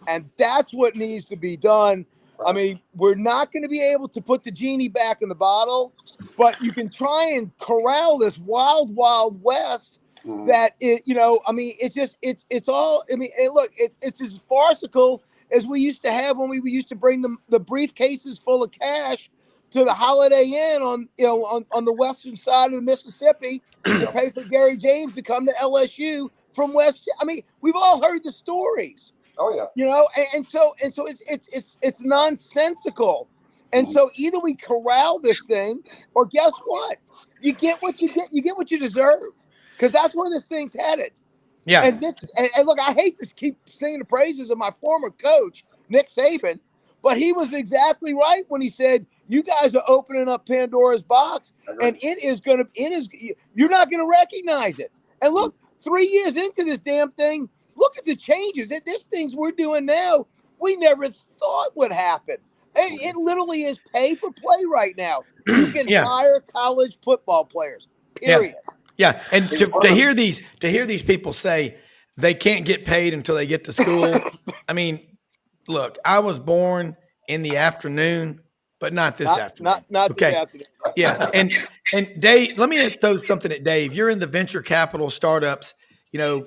And that's what needs to be done. Right. I mean, we're not going to be able to put the genie back in the bottle, but you can try and corral this wild, wild west. Mm-hmm. That it's all. I mean, look, it's as farcical as we used to have when we used to bring the briefcases full of cash to the Holiday Inn on the western side of the Mississippi to pay for Gary James to come to LSU from West. I mean, we've all heard the stories.
Oh yeah.
And so it's nonsensical. And so either we corral this thing, or guess what? You get what you get. You get what you deserve. Because that's where this thing's headed. Yeah. And look, I hate to keep singing the praises of my former coach, Nick Saban, but he was exactly right when he said, you guys are opening up Pandora's box, and you're not going to recognize it. And look, 3 years into this damn thing, look at the changes. There's things we're doing now we never thought would happen. It literally is pay for play right now. You can hire college football players, period.
Yeah, and to hear these people say they can't get paid until they get to school. I mean, look, I was born in the afternoon, but not this afternoon.
Not this afternoon.
Yeah, and Dave, let me throw something at Dave. You're in the venture capital startups. You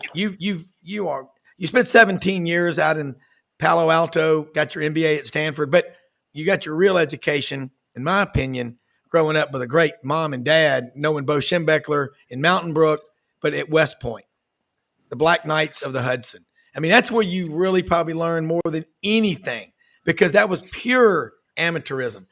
spent 17 years out in Palo Alto, got your MBA at Stanford, but you got your real education, in my opinion, growing up with a great mom and dad, knowing Bo Schembechler in Mountain Brook, but at West Point, the Black Knights of the Hudson. I mean, that's where you really probably learn more than anything, because that was pure amateurism.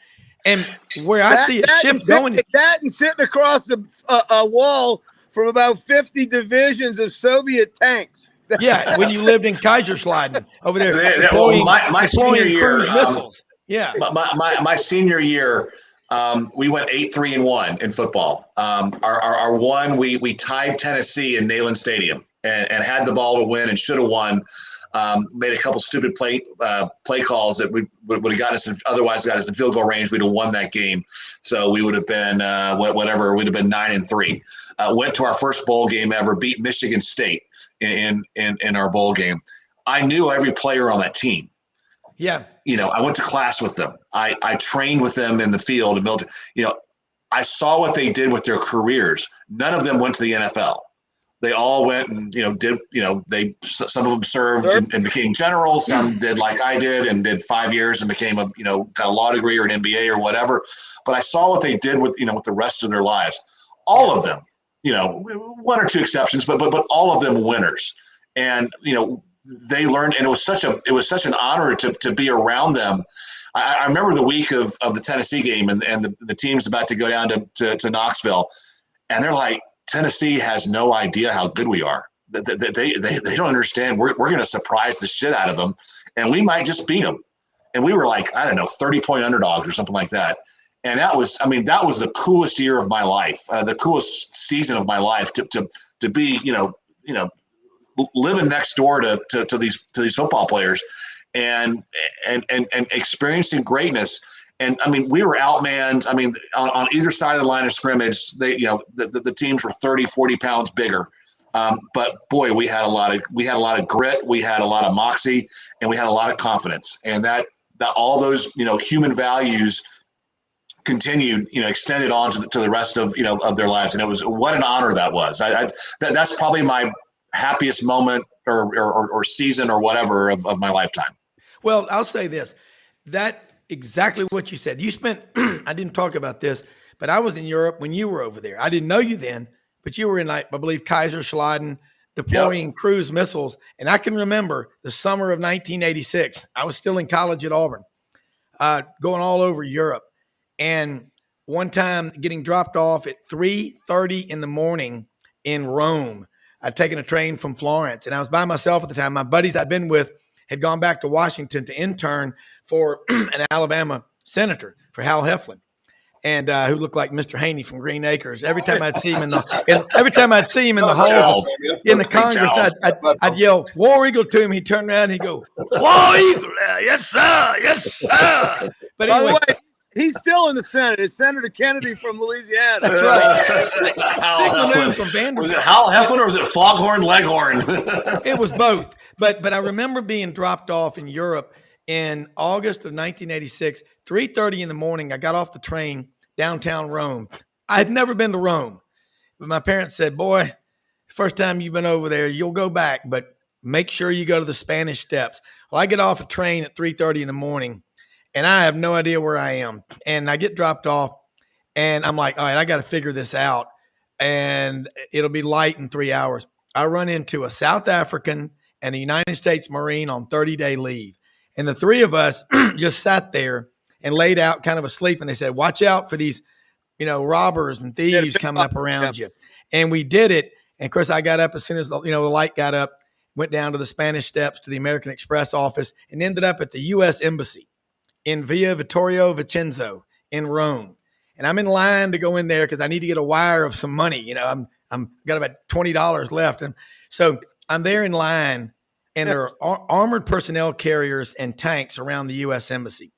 And where I see a shift going.
That and sitting across a wall from about 50 divisions of Soviet tanks.
Yeah, when you lived in Kaiserslautern over there.
My senior year,
missiles.
My senior year, we went 8-3-1 in football. Our one, we tied Tennessee in Neyland Stadium and had the ball to win and should have won. Made a couple stupid play calls that would have gotten us, otherwise got us in field goal range. We'd have won that game, so we would have been whatever. We'd have been 9-3. Went to our first bowl game ever. Beat Michigan State in our bowl game. I knew every player on that team.
Yeah.
I went to class with them. I trained with them in the field and military. I saw what they did with their careers. None of them went to the NFL. They all went and, some of them served and became generals. Some did like I did and did 5 years and became got a law degree or an MBA or whatever. But I saw what they did with the rest of their lives. All of them, one or two exceptions, but all of them winners. And, they learned, and it was such an honor to be around them. I remember the week of the Tennessee game, and the team's about to go down to Knoxville, and they're like, Tennessee has no idea how good we are. They don't understand. We're going to surprise the shit out of them, and we might just beat them. And we were like, I don't know, 30-point underdogs or something like that. And that was the coolest year of my life, the coolest season of my life to be, living next door to these football players and experiencing greatness. And I mean, we were outmanned. I mean, on either side of the line of scrimmage, the teams were 30, 40 pounds bigger. But boy, we had a lot of grit, we had a lot of moxie, and we had a lot of confidence. And that all those, human values continued, extended on to the rest of, of their lives. And it was, what an honor that was. That's probably my happiest moment or season or whatever of my lifetime. Well,
I'll say this, that exactly what you said. You spent, I didn't talk about this, but I was in Europe when you were over there. I didn't know you then, but you were in, I believe, Kaiserslautern, deploying cruise missiles. And I can remember the summer of 1986. I was still in college at Auburn, going all over Europe. And one time getting dropped off at 3:30 in the morning in Rome. I'd taken a train from Florence, and I was by myself at the time. My buddies I'd been with had gone back to Washington to intern for an Alabama senator, for Hal Heflin, and who looked like Mr. Haney from Green Acres. Every time I'd see him in the halls in the Congress, I'd yell "War Eagle" to him. He'd turn around and he'd go, "War Eagle, yes sir, yes sir." But anyway,
by the way, he's still in the Senate. It's Senator Kennedy from Louisiana.
That's right. From Vanderbilt.
Was it Hal Heflin or was it Foghorn Leghorn?
It was both. But I remember being dropped off in Europe in August of 1986, 3:30 in the morning. I got off the train downtown Rome. I had never been to Rome, but my parents said, "Boy, first time you've been over there, you'll go back, but make sure you go to the Spanish Steps." Well, I get off a train at 3:30 in the morning, and I have no idea where I am. And I get dropped off, and I'm like, all right, I got to figure this out, and it'll be light in 3 hours. I run into a South African and a United States Marine on 30-day leave. And the three of us just sat there and laid out kind of asleep. And they said, watch out for these, robbers and thieves coming up around you. And we did it. And of course, I got up as soon as the light got up, went down to the Spanish Steps to the American Express office, and ended up at the U.S. Embassy in Via Vittorio Vincenzo in Rome. And I'm in line to go in there because I need to get a wire of some money. I'm got about $20 left. And so I'm there in line, and there are armored personnel carriers and tanks around the U.S. Embassy.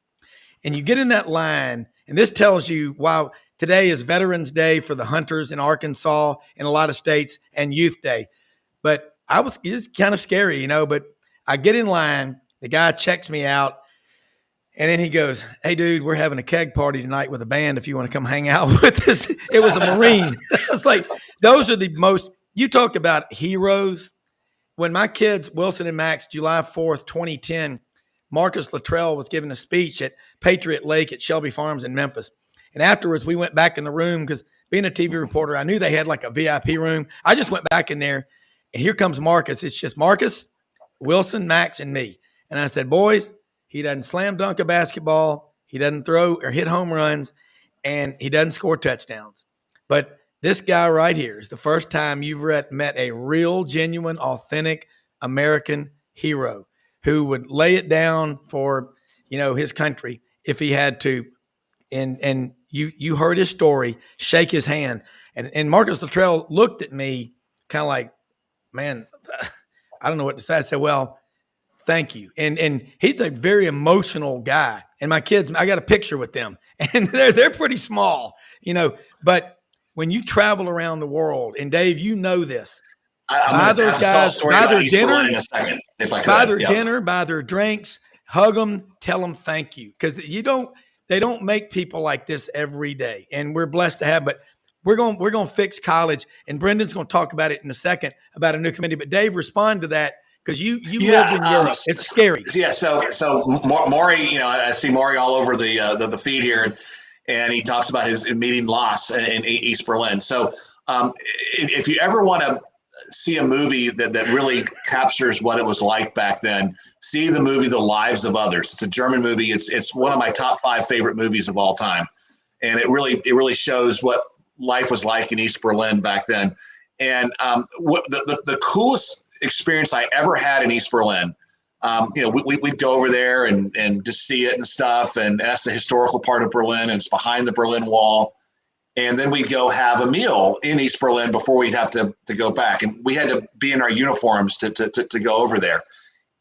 And you get in that line, and this tells you why today is Veterans Day for the hunters in Arkansas and a lot of states, and Youth Day. But it was kind of scary, but I get in line, the guy checks me out, and then he goes, "Hey, dude, we're having a keg party tonight with a band if you want to come hang out with us." It was a Marine. It's like, those are the most, you talk about heroes. When my kids, Wilson and Max, July 4th, 2010, Marcus Luttrell was giving a speech at Patriot Lake at Shelby Farms in Memphis. And afterwards, we went back in the room because being a TV reporter, I knew they had like a VIP room. I just went back in there, and here comes Marcus. It's just Marcus, Wilson, Max, and me. And I said, boys, he doesn't slam dunk a basketball. He doesn't throw or hit home runs, and he doesn't score touchdowns. But this guy right here is the first time you've met a real, genuine, authentic American hero who would lay it down for, his country if he had to. And you heard his story, shake his hand. And Marcus Luttrell looked at me kind of like, man, I don't know what to say. I said, well, thank you. And he's a very emotional guy. And my kids, I got a picture with them, and they're pretty small, but when you travel around the world, and Dave, this, buy those guys, buy their dinner, dinner, buy their drinks, hug them, tell them thank you. Because they don't make people like this every day. And we're blessed to have, but we're going to fix college. And Brendan's going to talk about it in a second about a new committee. But Dave, respond to that. Because you lived in Europe. It's scary.
Yeah. So Maury, I see Maury all over the feed here, and he talks about his meeting Loss in East Berlin. So if you ever want to see a movie that really captures what it was like back then, see the movie The Lives of Others. It's a German movie. It's one of my top 5 favorite movies of all time, and it really shows what life was like in East Berlin back then. And what the coolest experience I ever had in East Berlin, we'd go over there and just see it and stuff, and that's the historical part of Berlin, and it's behind the Berlin Wall. And then we'd go have a meal in East Berlin before we'd have to go back. And we had to be in our uniforms to go over there.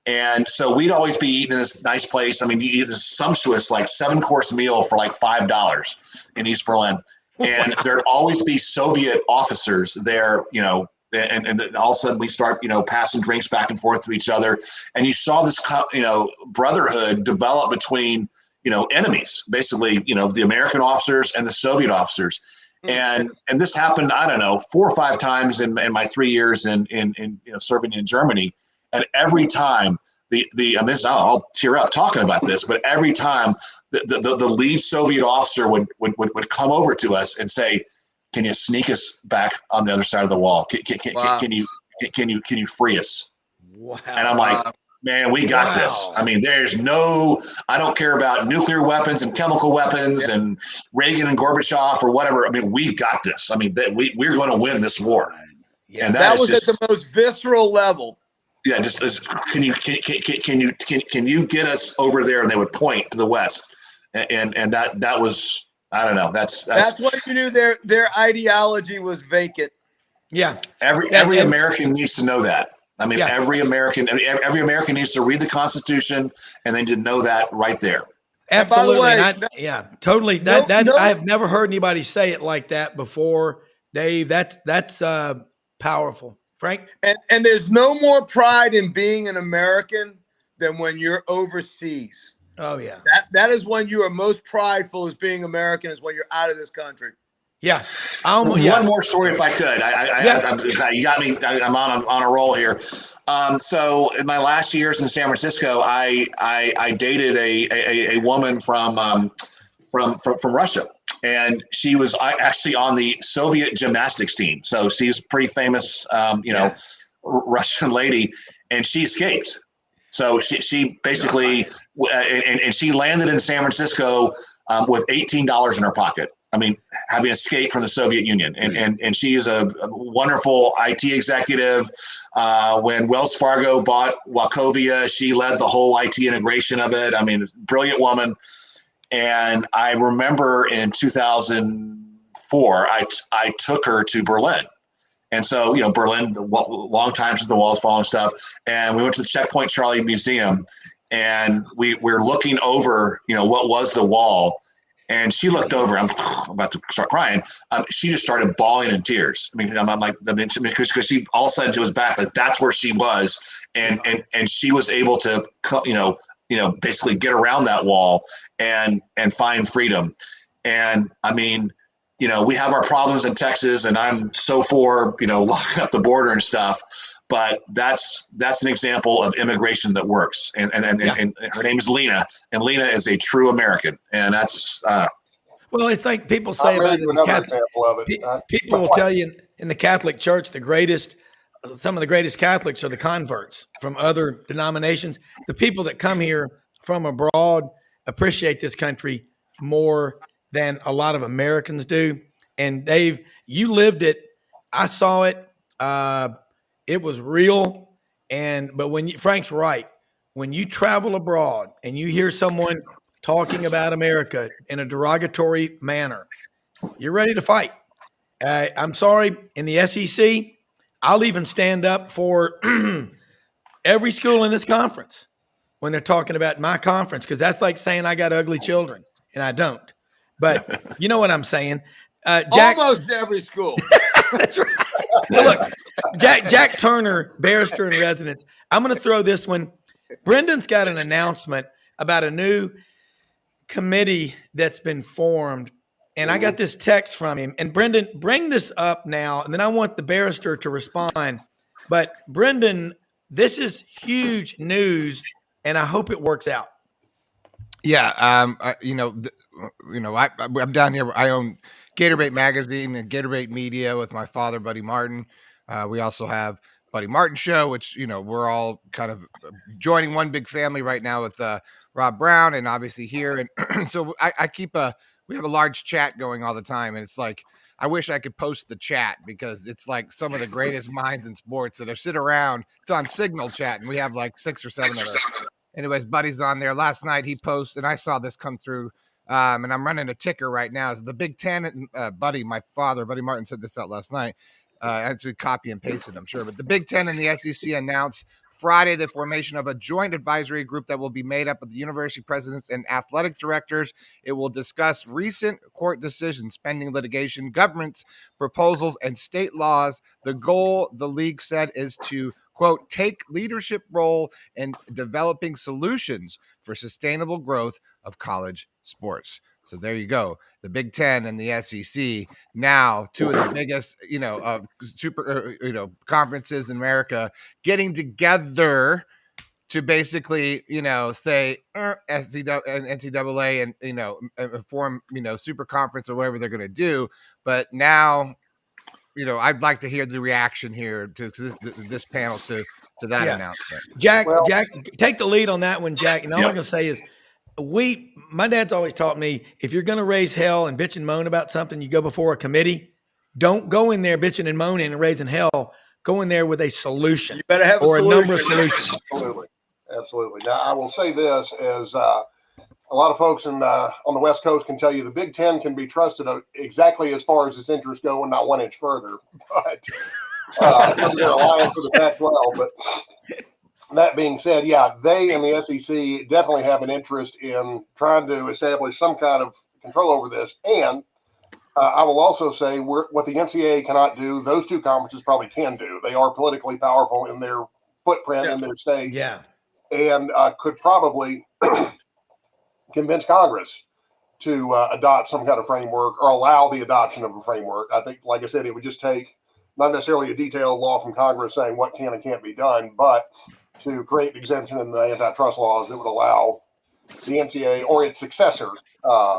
And so we'd always be eating in this nice place. I mean, you eat this sumptuous, like 7-course meal for like $5 in East Berlin. And there'd always be Soviet officers there, and all of a sudden we start, passing drinks back and forth to each other. And you saw this, brotherhood develop between, enemies, basically, the American officers and the Soviet officers. And this happened, I don't know, 4 or 5 times in my 3 years in serving in Germany. And every time I'll tear up talking about this, but every time the lead Soviet officer would come over to us and say, "Can you sneak us back on the other side of the wall? Can you free us?"
Wow.
And I'm like, man, we got this. I mean, I don't care about nuclear weapons and chemical weapons and Reagan and Gorbachev or whatever. I mean, we got this. I mean, we're going to win this war.
Yeah, and that was just, at the most visceral level.
Yeah, just can you get us over there? And they would point to the west, and that was, I don't know. That's
when you knew their ideology was vacant.
Yeah,
every American needs to know that. I mean, every American needs to read the Constitution and then to know that right there.
Absolutely. Way, totally. I have never heard anybody say it like that before, Dave. That's powerful. Frank?
And there's no more pride in being an American than when you're overseas.
Oh, yeah.
That is when you are most prideful as being American, is when you're out of this country.
Yeah.
One more story, if I could. You got me. I'm on a roll here. So in my last years in San Francisco, I dated a woman from Russia, and she was actually on the Soviet gymnastics team. So she's a pretty famous, Russian lady, and she escaped. So she basically, and she landed in San Francisco with $18 in her pocket. I mean, having escaped from the Soviet Union. And she is a wonderful IT executive. When Wells Fargo bought Wachovia, she led the whole IT integration of it. I mean, brilliant woman. And I remember in 2004, I took her to Berlin. And so, Berlin, long time since the walls falling and stuff. And we went to the Checkpoint Charlie Museum, and we're looking over, what was the wall. And she looked over. I'm about to start crying. She just started bawling in tears. I mean, I'm like, because she all of a sudden she was back. Like, that's where she was, and she was able to, basically get around that wall and find freedom. And I mean, we have our problems in Texas, and I'm so for locking up the border and stuff. But that's an example of immigration that works. And her name is Lena, and Lena is a true American. And that's
well, it's like people say about the Catholic. People will tell you in the Catholic Church, some of the greatest Catholics are the converts from other denominations. The people that come here from abroad appreciate this country more than a lot of Americans do. And Dave, you lived it. I saw it. It was real. But Frank's right. When you travel abroad and you hear someone talking about America in a derogatory manner, you're ready to fight. I'm sorry, in the SEC, I'll even stand up for every school in this conference when they're talking about my conference, because that's like saying I got ugly children, and I don't. But you know what I'm saying. Jack,
almost every school.
That's right. Look, Jack Turner, barrister in residence. I'm going to throw this one. Brendan's got an announcement about a new committee that's been formed, and I got this text from him. And Brenden, bring this up now, and then I want the barrister to respond. But Brenden, this is huge news, and I hope it works out.
Yeah, I'm down here. I own Gatorbait Magazine and Gatorbait Media with my father, Buddy Martin. We also have Buddy Martin show, which, we're all kind of joining one big family right now with Rob Browne, and obviously here. And so we have a large chat going all the time. And it's like, I wish I could post the chat because it's like some of the greatest minds in sports that are sit around. It's on Signal chat, and we have like 6 or 7 of us. Anyways, Buddy's on there. Last night he posted, and I saw this come through. And I'm running a ticker right now. Is the Big Ten, Buddy Martin said this out last night. I had to copy and paste it, I'm sure. But the Big Ten and the SEC announced Friday the formation of a joint advisory group that will be made up of the university presidents and athletic directors. It will discuss recent court decisions, pending litigation, government proposals, and state laws. The goal, the league said, is to, quote, take leadership role in developing solutions for sustainable growth of college sports. So there you go. The Big Ten and the SEC, now 2 of the biggest, conferences in America, getting together to basically, say NCAA and form, super conference or whatever they're going to do. But now, I'd like to hear the reaction here to this panel to that announcement.
Jack, take the lead on that one, Jack. And all I'm going to say is, my dad's always taught me, if you're going to raise hell and bitch and moan about something, you go before a committee. Don't go in there bitching and moaning and raising hell. Go in there with a solution.
You better have
a number of solutions.
Absolutely. Now, I will say this, as a lot of folks on the West Coast can tell you, the Big Ten can be trusted exactly as far as its interests go and not 1 inch further. But they're alliance for the Pac-12. But that being said, they and the SEC definitely have an interest in trying to establish some kind of control over this. And I will also say what the NCAA cannot do, those 2 conferences probably can do. They are politically powerful in their footprint in their state.
Yeah.
And could probably convince Congress to adopt some kind of framework or allow the adoption of a framework. I think, like I said, it would just take not necessarily a detailed law from Congress saying what can and can't be done, but to create an exemption in the antitrust laws that would allow the NCAA or its successor. I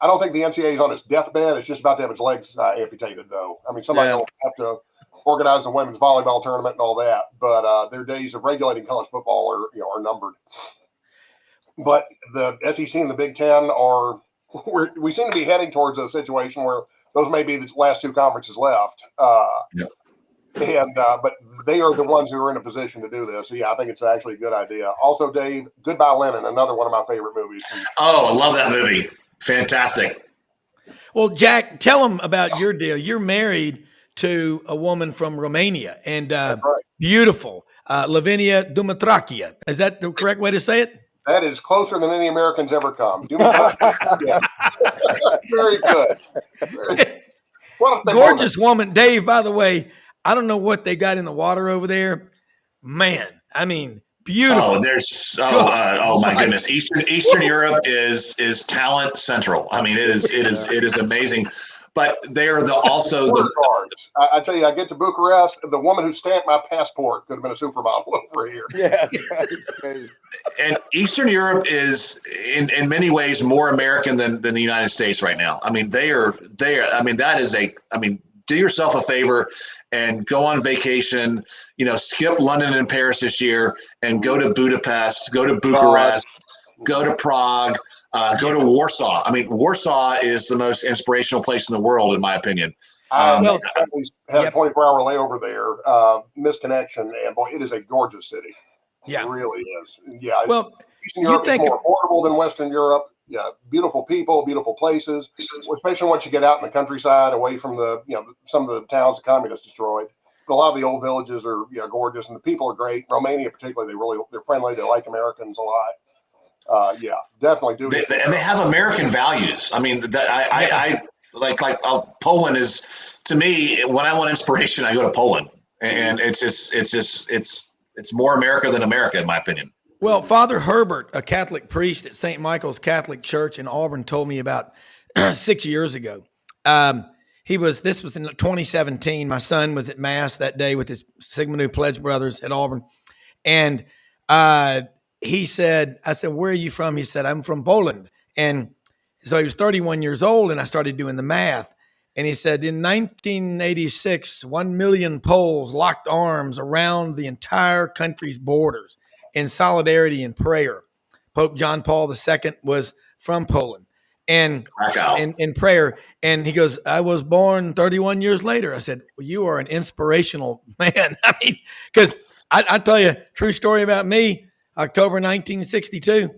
don't think the NCAA is on its deathbed. It's just about to have its legs amputated, though. I mean, somebody will have to organize a women's volleyball tournament and all that, but their days of regulating college football are numbered. But the SEC and the Big Ten we seem to be heading towards a situation where those may be the last 2 conferences left. But they are the ones who are in a position to do this. So I think it's actually a good idea. Also, Dave, Goodbye Lenin, another one of my favorite movies.
Oh, I love that movie. Fantastic.
Well, Jack, tell them about your deal. You're married to a woman from Romania, and
That's right.
Beautiful, Lavinia Dumitrakia. Is that the correct way to say it?
That is closer than any Americans ever come. Very good.
Gorgeous woman. Dave, by the way, I don't know what they got in the water over there. Man, I mean, beautiful.
Oh, my goodness. Eastern Europe is talent central. I mean, it is amazing. But they are also the
cards. I tell you, I get to Bucharest, the woman who stamped my passport could have been a supermodel over here.
Yeah, it's crazy.
And Eastern Europe is in many ways more American than the United States right now. I mean, they are. I mean, do yourself a favor and go on vacation. Skip London and Paris this year and go to Budapest, go to Bucharest. Go to Prague, go to Warsaw. I mean, Warsaw is the most inspirational place in the world, in my opinion.
Had a 24-hour layover there, missed connection, and boy, it is a gorgeous city.
Yeah,
it really is. Yeah, Eastern
you
Europe
think
is more affordable than Western Europe. Yeah, beautiful people, beautiful places, especially once you get out in the countryside, away from some of the towns the communists destroyed. But a lot of the old villages are gorgeous, and the people are great. Romania, particularly, they're friendly. They like Americans a lot. Definitely do.
And they have American values. I mean, Poland is, to me, when I want inspiration, I go to Poland, and it's more America than America, in my opinion.
Well, Father Herbert, a Catholic priest at St. Michael's Catholic Church in Auburn, told me about 6 years ago. This was in 2017. My son was at Mass that day with his Sigma Nu Pledge brothers at Auburn, and I said, where are you from? He said, I'm from Poland. And so he was 31 years old, and I started doing the math. And he said, in 1986, 1 million Poles locked arms around the entire country's borders in solidarity and prayer. Pope John Paul II was from Poland. And in prayer. And he goes, I was born 31 years later. I said, well, you are an inspirational man. I mean, because I tell you, true story about me, October 1962,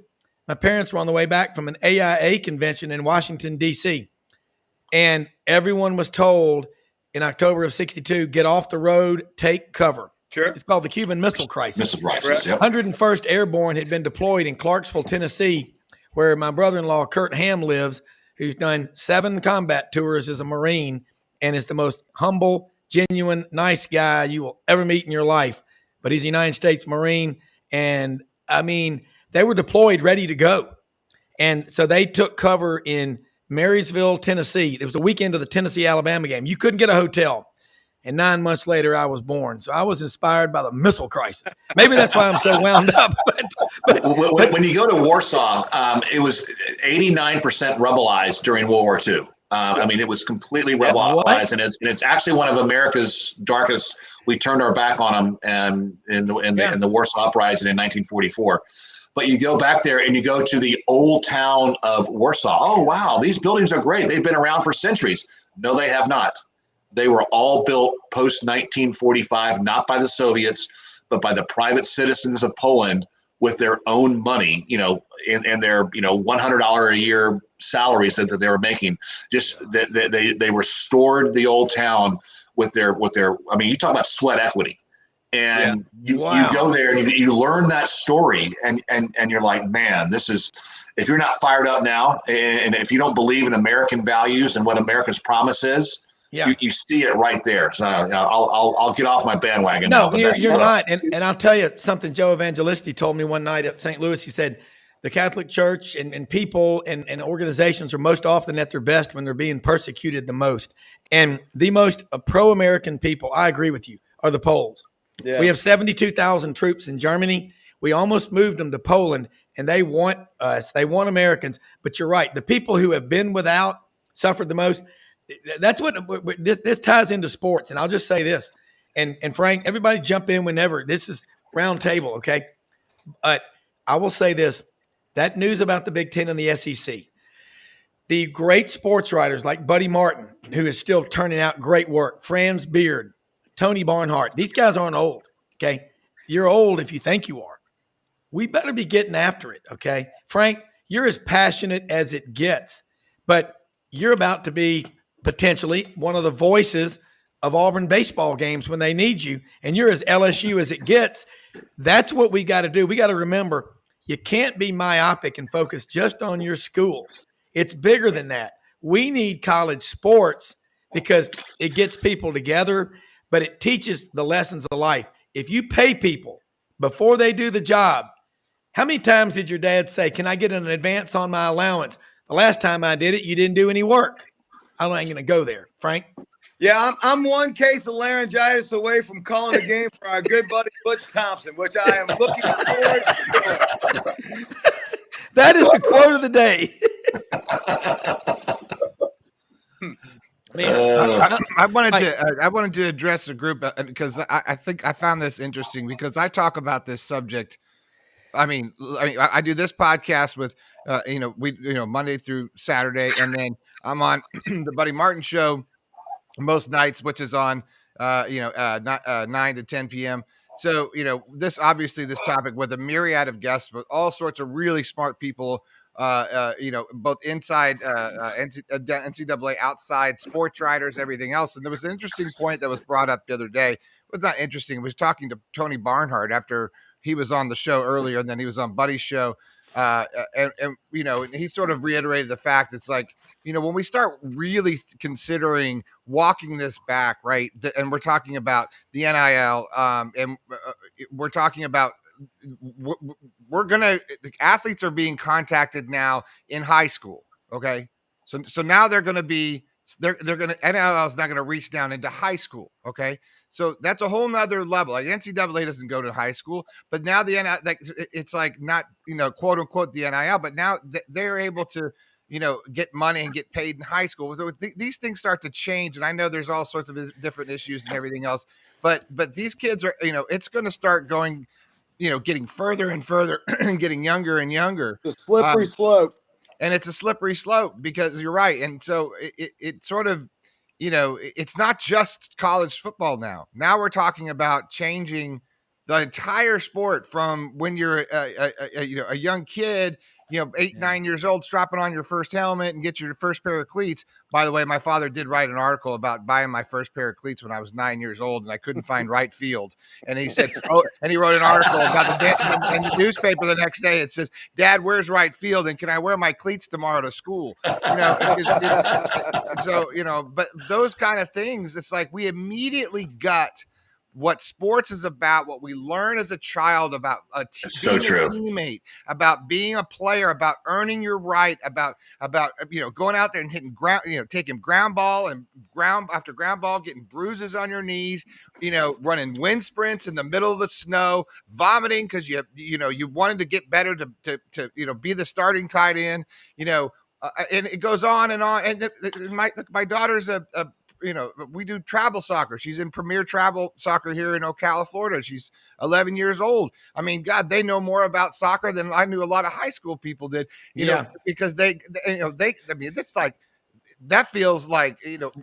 my parents were on the way back from an AIA convention in Washington, D.C. And everyone was told in October of 62, get off the road, take cover.
Sure.
It's called the Cuban Missile Crisis.
Missile Crisis, yep.
101st Airborne had been deployed in Clarksville, Tennessee, where my brother-in-law, Kurt Ham, lives, who's done 7 combat tours as a Marine and is the most humble, genuine, nice guy you will ever meet in your life. But he's a United States Marine. And, I mean, they were deployed ready to go. And so they took cover in Marysville, Tennessee. It was the weekend of the Tennessee-Alabama game. You couldn't get a hotel. And 9 months later, I was born. So I was inspired by the missile crisis. Maybe that's why I'm so wound up. But
when you go to Warsaw, it was 89% rebelized during World War II. I mean, it was completely rebelized, and it's actually one of America's darkest. We turned our back on them, and in the Warsaw Uprising in 1944. But you go back there and you go to the old town of Warsaw. Oh, wow, these buildings are great. They've been around for centuries. No, they have not. They were all built post-1945, not by the Soviets, but by the private citizens of Poland with their own money, and their, $100 a year salaries that they were making. Just they restored the old town with their. I mean, you talk about sweat equity. And you go there and you learn that story and you're like, man, this is, if you're not fired up now and if you don't believe in American values and what America's promise is, you see it right there. So I'll get off my bandwagon.
No, you're not. And I'll tell you something Joe Evangelisti told me one night at St. Louis. He said, the Catholic Church and people and organizations are most often at their best when they're being persecuted the most. And the most pro-American people, I agree with you, are the Poles. Yeah. We have 72,000 troops in Germany. We almost moved them to Poland, and they want us. They want Americans. But you're right. The people who have been without suffered the most. That's what this ties into sports. And I'll just say this. And Frank, everybody jump in whenever. This is round table, okay? But I will say this. That news about the Big Ten and the SEC, the great sports writers like Buddy Martin, who is still turning out great work, Franz Beard, Tony Barnhart, these guys aren't old, okay? You're old if you think you are. We better be getting after it, okay? Frank, you're as passionate as it gets, but you're about to be potentially one of the voices of Auburn baseball games when they need you, and you're as LSU as it gets. That's what we got to do. We got to remember, you can't be myopic and focus just on your school. It's bigger than that. We need college sports because it gets people together, but it teaches the lessons of life. If you pay people before they do the job, how many times did your dad say, can I get an advance on my allowance? The last time I did it, you didn't do any work. I ain't going to go there. Frank?
Yeah, I'm one case of laryngitis away from calling a game for our good buddy Butch Thompson, which I am looking forward to.
That is the quote of the day.
Man, I wanted to address the group because I think I found this interesting because I talk about this subject. I mean, I do this podcast with, Monday through Saturday, and then I'm on the Buddy Martin show most nights, which is on, 9 to 10 p.m. So, this topic with a myriad of guests with all sorts of really smart people, both inside NCAA, outside sports writers, everything else. And there was an interesting point that was brought up the other day. It was not interesting. It was talking to Tony Barnhart after he was on the show earlier, and then he was on Buddy's show. And he sort of reiterated the fact it's like, when we start really considering walking this back, right, and we're talking about the NIL, and we're talking about the athletes are being contacted now in high school. Okay. So now they're going to be, NIL is not going to reach down into high school. Okay. So that's a whole nother level. Like NCAA doesn't go to high school, but now the NIL, it's like not, quote unquote the NIL, but now they're able to, get money and get paid in high school. So these things start to change, and I know there's all sorts of different issues and everything else, but these kids are, it's going to start going, getting further and further and getting younger and younger.
The slippery slope.
And it's a slippery slope, because you're right. And so it sort of, it's not just college football now. Now we're talking about changing the entire sport from when you're a young kid, 8, 9 years old, strapping on your first helmet and get your first pair of cleats. By the way, my father did write an article about buying my first pair of cleats when I was 9 years old, and I couldn't find right field. And he said, and he wrote an article about in the newspaper the next day. It says, "Dad, where's right field? And can I wear my cleats tomorrow to school?" But those kind of things, it's like we immediately got what sports is about, what we learn as a child about being a teammate, about being a player, about earning your right, about going out there and hitting ground, taking ground ball and ground after ground ball, getting bruises on your knees, running wind sprints in the middle of the snow, vomiting because you wanted to get better to be the starting tight end, and it goes on and on. And my daughter's we do travel soccer. She's in premier travel soccer here in Ocala, Florida. She's 11 years old. I mean, God, they know more about soccer than I knew a lot of high school people did, because it's like, that feels like,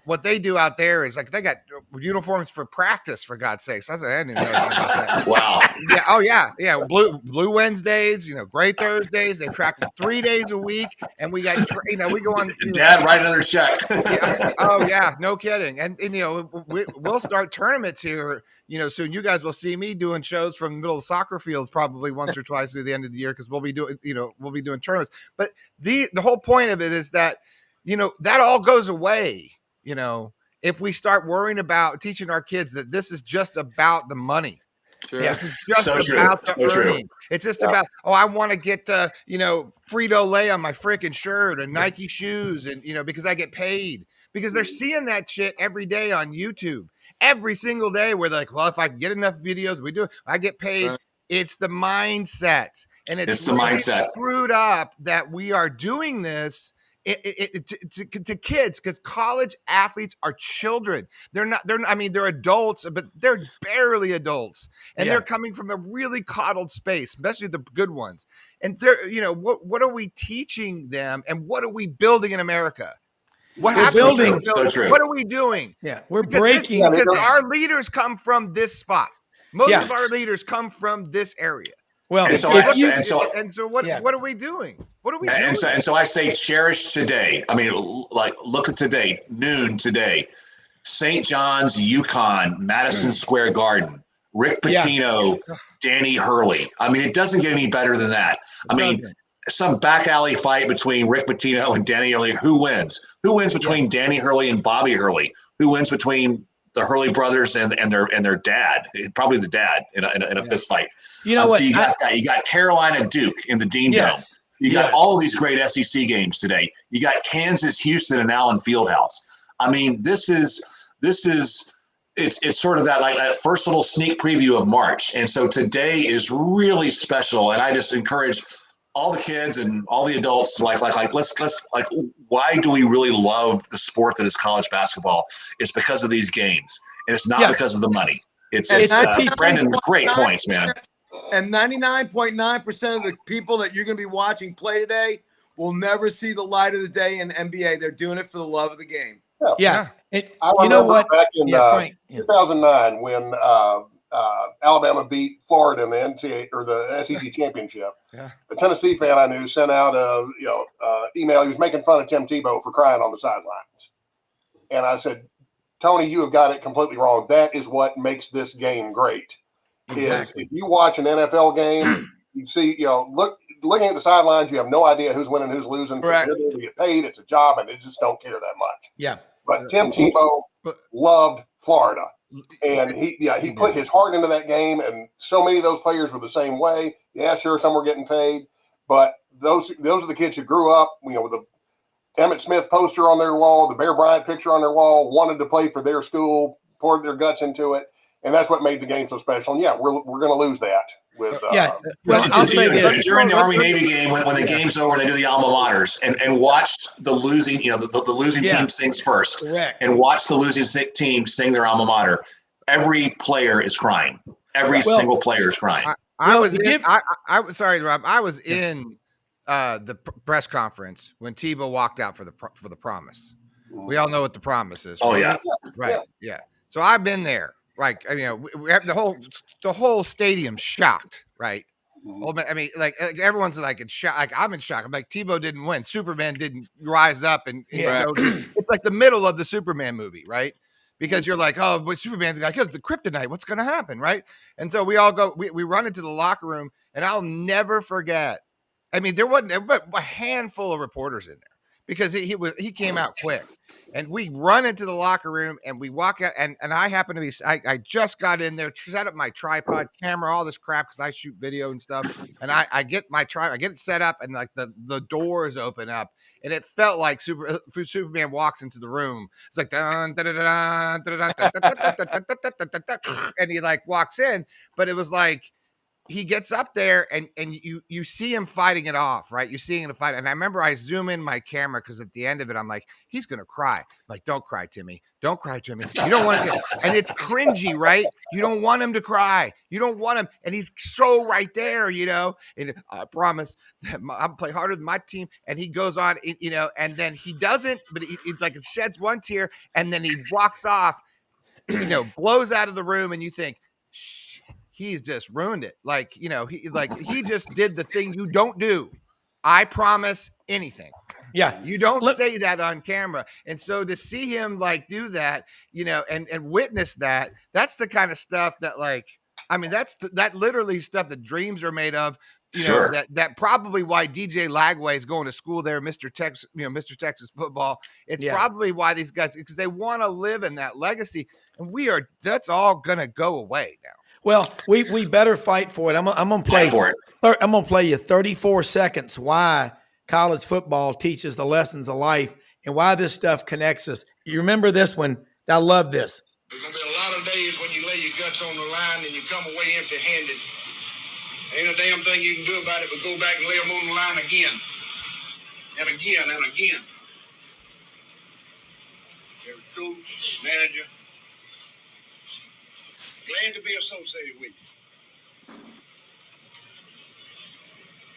what they do out there is like, they got uniforms for practice, for God's sakes. I didn't know about that.
Wow.
Yeah. Oh yeah. Yeah. Blue Wednesdays, gray Thursdays. They practice 3 days a week. And we got, we go on.
Dad, write another check.
Yeah. Oh yeah. No kidding. And we'll start tournaments here, soon. You guys will see me doing shows from the middle of soccer fields probably once or twice through the end of the year, because we'll be doing tournaments. But the whole point of it is that, that all goes away, if we start worrying about teaching our kids that this is just about the money.
Sure.
Yeah, it's just about the earning. It's just about, I want to get Frito-Lay on my freaking shirt and Nike shoes, and because I get paid, because they're seeing that shit every day on YouTube, every single day, where they're like, well, if I get enough videos, I get paid. Right. It's the mindset, and it's
the mindset
screwed up that we are doing this to kids, because college athletes are children. They're adults, but they're barely adults, and they're coming from a really coddled space, especially the good ones. And they're, what are we teaching them, and what are we building in America? What are we doing?
Yeah, we're breaking
because our leaders come from this spot. Most of our leaders come from this area.
Well,
what are we doing? What are we doing?
And so I say, cherish today. I mean, like, look at today, noon today, St. John's, UConn, Madison Square Garden, Rick Pitino, Danny Hurley. I mean, it doesn't get any better than that. I mean, some back alley fight between Rick Pitino and Danny Hurley. Who wins? Who wins between Danny Hurley and Bobby Hurley? Who wins between the Hurley brothers and their dad? Probably the dad in a fist fight.
You know what?
So you got Carolina Duke in the Dean Dome. You got all of these great SEC games today. You got Kansas, Houston, and Allen Fieldhouse. I mean, this is it's sort of that first little sneak preview of March. And so today is really special. And I just encourage all the kids and all the adults, let's why do we really love the sport that is college basketball? It's because of these games, and it's not because of the money. It's Brenden, great points, man.
And 99.9% of the people that you're going to be watching play today will never see the light of the day in the NBA. They're doing it for the love of the game.
I remember back in 2009 when Alabama beat Florida in the NCAA or the SEC championship. A Tennessee fan I knew sent out a email. He was making fun of Tim Tebow for crying on the sidelines, and I said, "Tony, you have got it completely wrong. That is what makes this game great. Exactly. If you watch an NFL game, you see, looking at the sidelines, you have no idea who's winning, who's losing. They're there to get paid. It's a job, and they just don't care that much.
Yeah.
But Tim Tebow loved Florida. And he put his heart into that game, and so many of those players were the same way. Yeah, sure, some were getting paid, but those are the kids who grew up, with the Emmitt Smith poster on their wall, the Bear Bryant picture on their wall, wanted to play for their school, poured their guts into it, and that's what made the game so special. And yeah, we're going to lose that with
Well, I'll say this.
During the Army Navy game, when the game's over, they do the alma maters and watch the losing, the losing team sings first.
Correct.
And watch the losing team sing their alma mater. Every player is crying. Every single player is crying.
I was sorry, Rob. I was in the press conference when Tebow walked out for the promise. We all know what the promise is.
Oh,
right?
yeah.
Right. Yeah. So I've been there. Like, we have the whole stadium shocked, right? I mean, like everyone's like in shock. Like I'm in shock. I'm like, Tebow didn't win. Superman didn't rise up, and it's like the middle of the Superman movie, right? Because you're like, oh, but Superman's like, it's the kryptonite. What's going to happen, right? And so we all go. We run into the locker room, and I'll never forget. I mean, there wasn't a handful of reporters in there because he came out quick. And we run into the locker room and we walk out, and I happen to be, I just got in there, set up my tripod camera, all this crap, because I shoot video and stuff. And I get my I get it set up, and like the doors open up, and it felt like Superman walks into the room. It's like dun, dun, dun, dun, dun, dun, dun, dun, and he like walks in, but it was like, he gets up there and you see him fighting it off, right? You're seeing him fight. And I remember I zoom in my camera because at the end of it, I'm like, he's going to cry. I'm like, don't cry, Timmy. Don't cry, Timmy. You don't want to and it's cringy, right? You don't want him to cry. You don't want him. And he's so right there, and I promise that I'll play harder than my team. And he goes on, and then he doesn't, but he like it sheds one tear and then he walks off, blows out of the room. And you think, shh. He's just ruined it. Like, he just did the thing you don't do. I promise anything.
Yeah.
You don't say that on camera. And so to see him like do that, and witness that, that's the kind of stuff that that literally stuff that dreams are made of. That probably why DJ Lagway is going to school there, Mr. Texas football. It's probably why these guys, because they want to live in that legacy. And that's all going to go away now.
Well, we better fight for it. I'm gonna play
for it.
I'm gonna play you 34 seconds why college football teaches the lessons of life and why this stuff connects us. You remember this one? I love this.
There's gonna be a lot of days when you lay your guts on the line and you come away empty-handed. Ain't a damn thing you can do about it but go back and lay them on the line again and again and again. Every coach, manager, glad to be associated with you.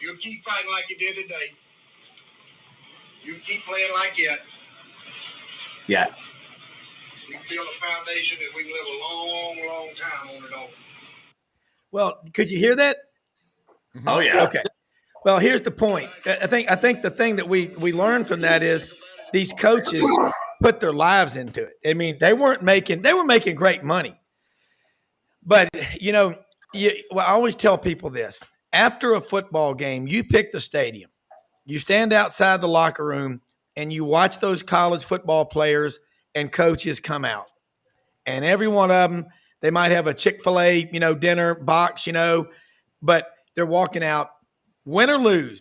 You'll keep fighting like you did today. You keep playing like that.
Yeah.
You can build a foundation that we can live a long, long time on it all.
Well, could you hear that?
Oh yeah.
Okay. Well, here's the point. I think the thing that we learned from that is these coaches put their lives into it. I mean, they were making great money. But, I always tell people this. After a football game, you pick the stadium. You stand outside the locker room, and you watch those college football players and coaches come out. And every one of them, they might have a Chick-fil-A, dinner box, but they're walking out, win or lose,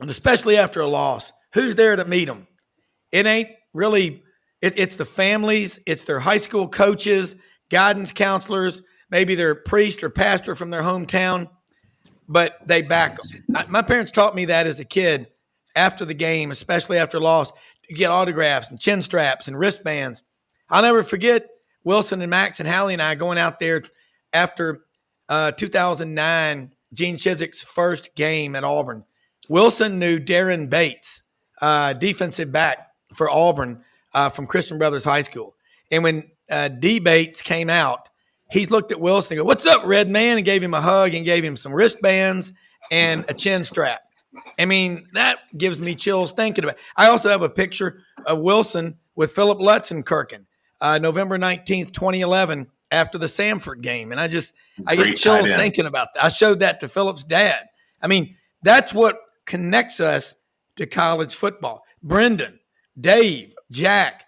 and especially after a loss. Who's there to meet them? It ain't really it's the families, it's their high school coaches, guidance counselors, maybe their priest or pastor from their hometown, but they back them. My parents taught me that as a kid after the game, especially after a loss, to get autographs and chin straps and wristbands. I'll never forget Wilson and Max and Hallie and I going out there after 2009, Gene Chiswick's first game at Auburn. Wilson knew Darren Bates, defensive back for Auburn from Christian Brothers High School. And when D. Bates came out, he looked at Wilson and go, "What's up, red man?" and gave him a hug and gave him some wristbands and a chin strap. I mean, that gives me chills thinking about it. I also have a picture of Wilson with Philip Lutzenkirchen, November 19th, 2011, after the Samford game. And I get chills thinking about that. I showed that to Philip's dad. I mean, that's what connects us to college football. Brenden, Dave, Jack,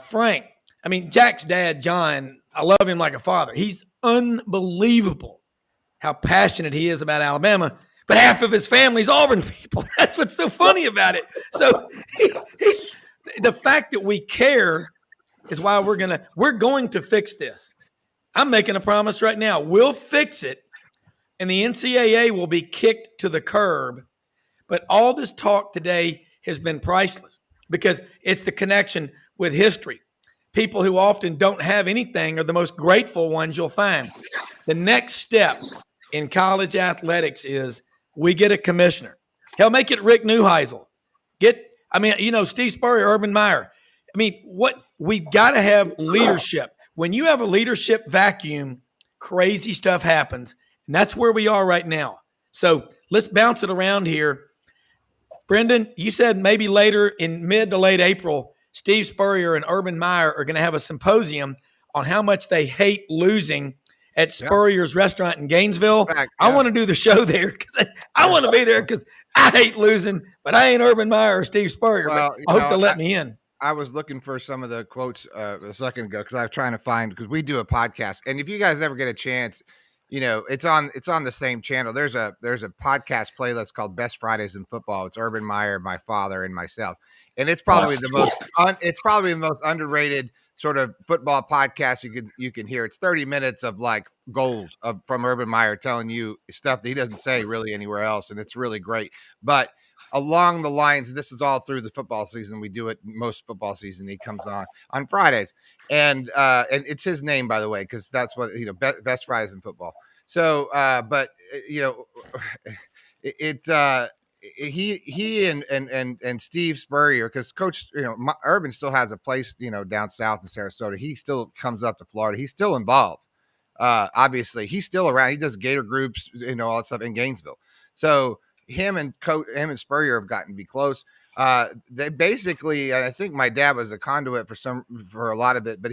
Frank. I mean, Jack's dad, John, I love him like a father. He's unbelievable how passionate he is about Alabama, but half of his family's Auburn people. That's what's so funny about it. So he's the fact that we care is why we're going to fix this. I'm making a promise right now. We'll fix it, and the NCAA will be kicked to the curb. But all this talk today has been priceless because it's the connection with history. People who often don't have anything are the most grateful ones you'll find. The next step in college athletics is we get a commissioner. Hell, make it Rick Neuheisel. Steve Spurrier, Urban Meyer. We've got to have leadership. When you have a leadership vacuum, crazy stuff happens. And that's where we are right now. So let's bounce it around here. Brenden, you said maybe later in mid to late April, Steve Spurrier and Urban Meyer are going to have a symposium on how much they hate losing at Spurrier's restaurant in Gainesville.
Fact,
I want to do the show there because I want to be there because I hate losing, but I ain't Urban Meyer or Steve Spurrier.
Well,
but I hope they'll let me in.
I was looking for some of the quotes a second ago because I was trying to find, because we do a podcast, and if you guys ever get a chance, it's on the same channel. There's a podcast playlist called Best Fridays in Football. It's Urban Meyer, my father, and myself, and it's probably the most underrated sort of football podcast you can hear. It's 30 minutes of like gold from Urban Meyer telling you stuff that he doesn't say really anywhere else, and it's really great. But along the lines, this is all through the football season. We do it most football season. He comes on Fridays, and it's his name, by the way, because that's what Best Fridays in Football. So, he and Steve Spurrier, because Coach Urban still has a place down south in Sarasota. He still comes up to Florida. He's still involved. Obviously, he's still around. He does Gator groups, all that stuff in Gainesville. So him and Spurrier have gotten to be close. They basically, I think my dad was a conduit for a lot of it, but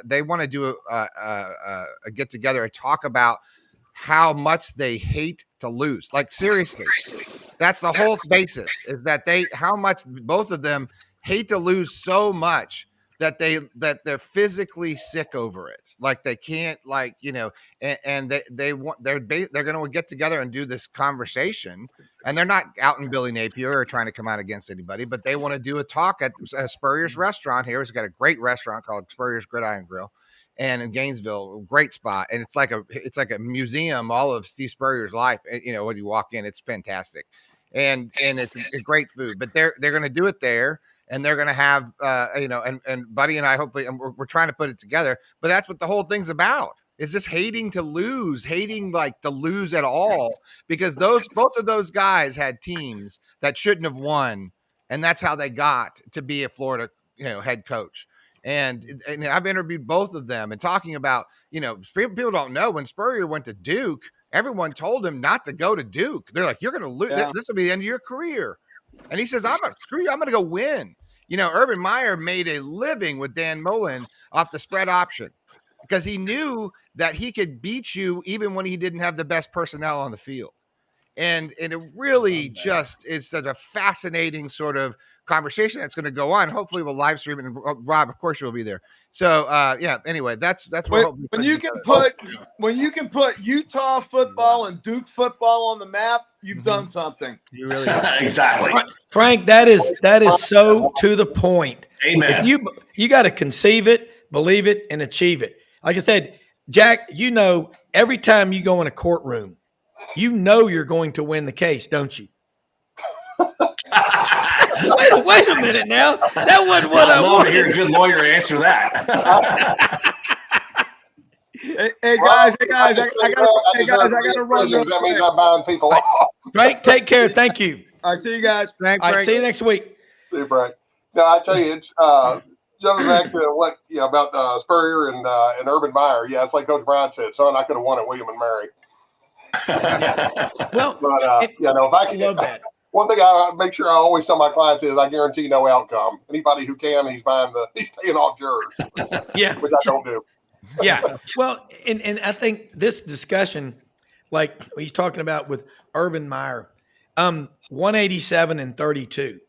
they want to do a get together and talk about how much they hate to lose. Like seriously, that's the whole basis, is that how much both of them hate to lose so much that they're physically sick over it. Like they can't, and they're going to get together and do this conversation. And they're not out in Billy Napier or trying to come out against anybody, but they want to do a talk at Spurrier's restaurant here. He's got a great restaurant called Spurrier's Gridiron Grill, and in Gainesville, great spot. And it's like a museum, all of Steve Spurrier's life. When you walk in, it's fantastic, and it's great food. But they're going to do it there. And they're going to have, and Buddy and I, hopefully, and we're trying to put it together. But that's what the whole thing's about, is just hating to lose at all. Because both of those guys had teams that shouldn't have won. And that's how they got to be a Florida, head coach. And I've interviewed both of them and talking about, people don't know, when Spurrier went to Duke, everyone told him not to go to Duke. They're like, you're going to lose. Yeah. This will be the end of your career. And he says, I'm going to go win. Urban Meyer made a living with Dan Mullen off the spread option because he knew that he could beat you even when he didn't have the best personnel on the field. And it really just is such a fascinating sort of conversation that's going to go on. Hopefully we'll live stream it. And Rob, of course, you'll be there. So anyway, that's what
when you can put Utah football and Duke football on the map, you've done something.
You really
exactly.
Frank, that is so to the point.
Amen.
If you got to conceive it, believe it, and achieve it. Like I said, Jack, every time you go in a courtroom, you're going to win the case, don't you? Wait a minute now. That wasn't what I wanted.
To hear a good lawyer answer that.
Hey guys, I gotta run.
That means I'm buying people off.
Frank, take care. Thank you.
All right, see you guys.
Thanks,
All right, see you next week.
See you, Frank. No, I tell you, it's jumping back to what about Spurrier and Urban Meyer. Yeah, it's like Coach Browne said, son, I could have won at William and Mary.
Well,
but if I can
love that.
One thing I make sure I always tell my clients is I guarantee no outcome. Anybody who can, he's paying off jurors.
Yeah,
which I don't do.
Yeah. Well, and I think this discussion, like he's talking about with Urban Meyer, 187 and 32.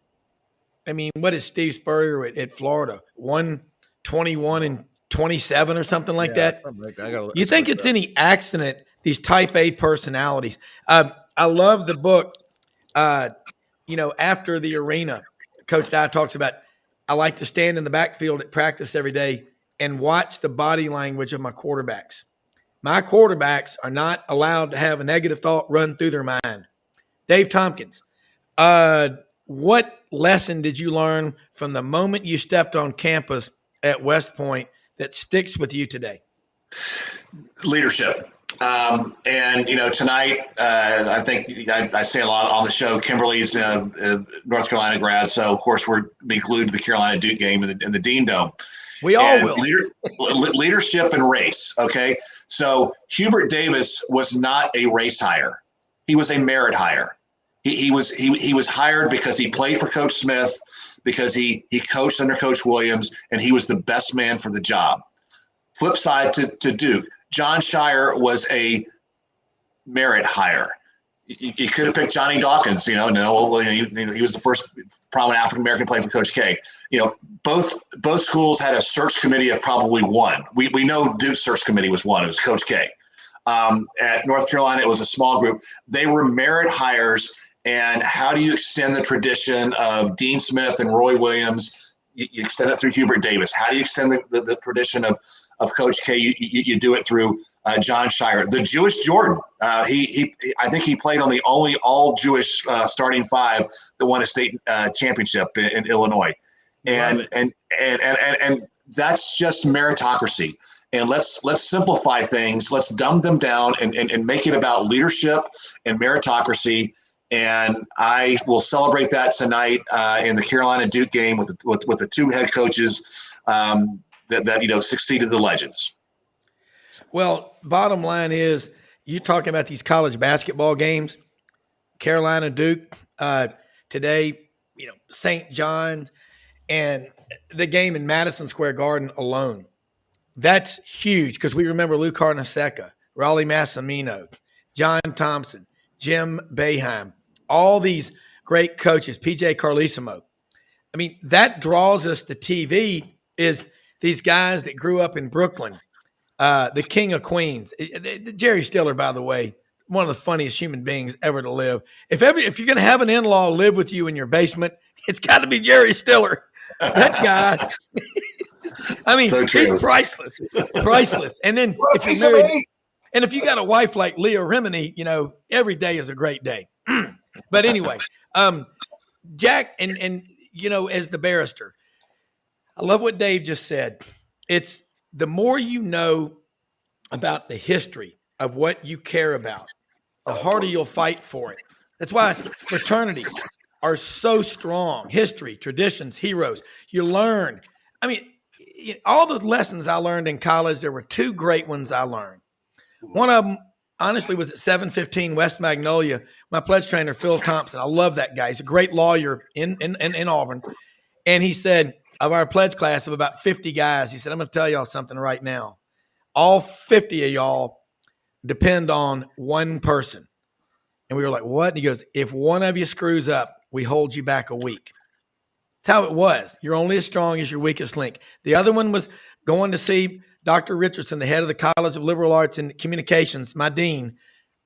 I mean, what is Steve Spurrier at Florida? 121 and 27 or something like that. You think it's any accident, these type A personalities? I love the book, After the Arena. Coach Dye talks about, I like to stand in the backfield at practice every day and watch the body language of my quarterbacks. My quarterbacks are not allowed to have a negative thought run through their mind. Dave Tompkins, what lesson did you learn from the moment you stepped on campus at West Point that sticks with you today?
Leadership. And, tonight, I think I say a lot on the show. Kimberly's North Carolina grad. So, of course, we're being glued to the Carolina Duke game in the Dean Dome.
We all will.
Leadership and race. Okay. So Hubert Davis was not a race hire. He was a merit hire. He was hired because he played for Coach Smith, because he coached under Coach Williams, and he was the best man for the job. Flip side to Duke. John Shire was a merit hire. You could have picked Johnny Dawkins, he was the first prominent African-American player for Coach K. Both schools had a search committee of probably one. We know Duke's search committee was one. It was Coach K. At North Carolina, it was a small group. They were merit hires. And how do you extend the tradition of Dean Smith and Roy Williams? You extend it through Hubert Davis. How do you extend the tradition of Coach K? You do it through John Shire. The Jewish Jordan. I think he played on the only all Jewish starting five that won a state championship in Illinois. And that's just meritocracy. And let's simplify things. Let's dumb them down and make it about leadership and meritocracy. And I will celebrate that tonight in the Carolina Duke game with the two head coaches that succeeded the legends.
Well, bottom line is, you're talking about these college basketball games, Carolina Duke today, St. John's, and the game in Madison Square Garden alone. That's huge because we remember Lou Carnesecca, Raleigh Massimino, John Thompson, Jim Boeheim, all these great coaches, PJ Carlesimo. I mean, that draws us to TV is these guys that grew up in Brooklyn, the King of Queens. Jerry Stiller, by the way, one of the funniest human beings ever to live. If you're going to have an in-law live with you in your basement, it's got to be Jerry Stiller. That guy, I mean, so it's priceless. And then if you're married, and if you got a wife like Leah Remini, every day is a great day. But anyway, Jack, and as the barrister, I love what Dave just said. It's the more you know about the history of what you care about, the harder you'll fight for it. That's why fraternities are so strong. History, traditions, heroes. You learn. I mean, all the lessons I learned in college, there were two great ones I learned. One of them, honestly, was at 715 West Magnolia. My pledge trainer, Phil Thompson. I love that guy. He's a great lawyer in Auburn. And he said, of our pledge class of about 50 guys, he said, I'm going to tell y'all something right now. All 50 of y'all depend on one person. And we were like, what? And he goes, if one of you screws up, we hold you back a week. That's how it was. You're only as strong as your weakest link. The other one was going to see Dr. Richardson, the head of the College of Liberal Arts and Communications, my dean,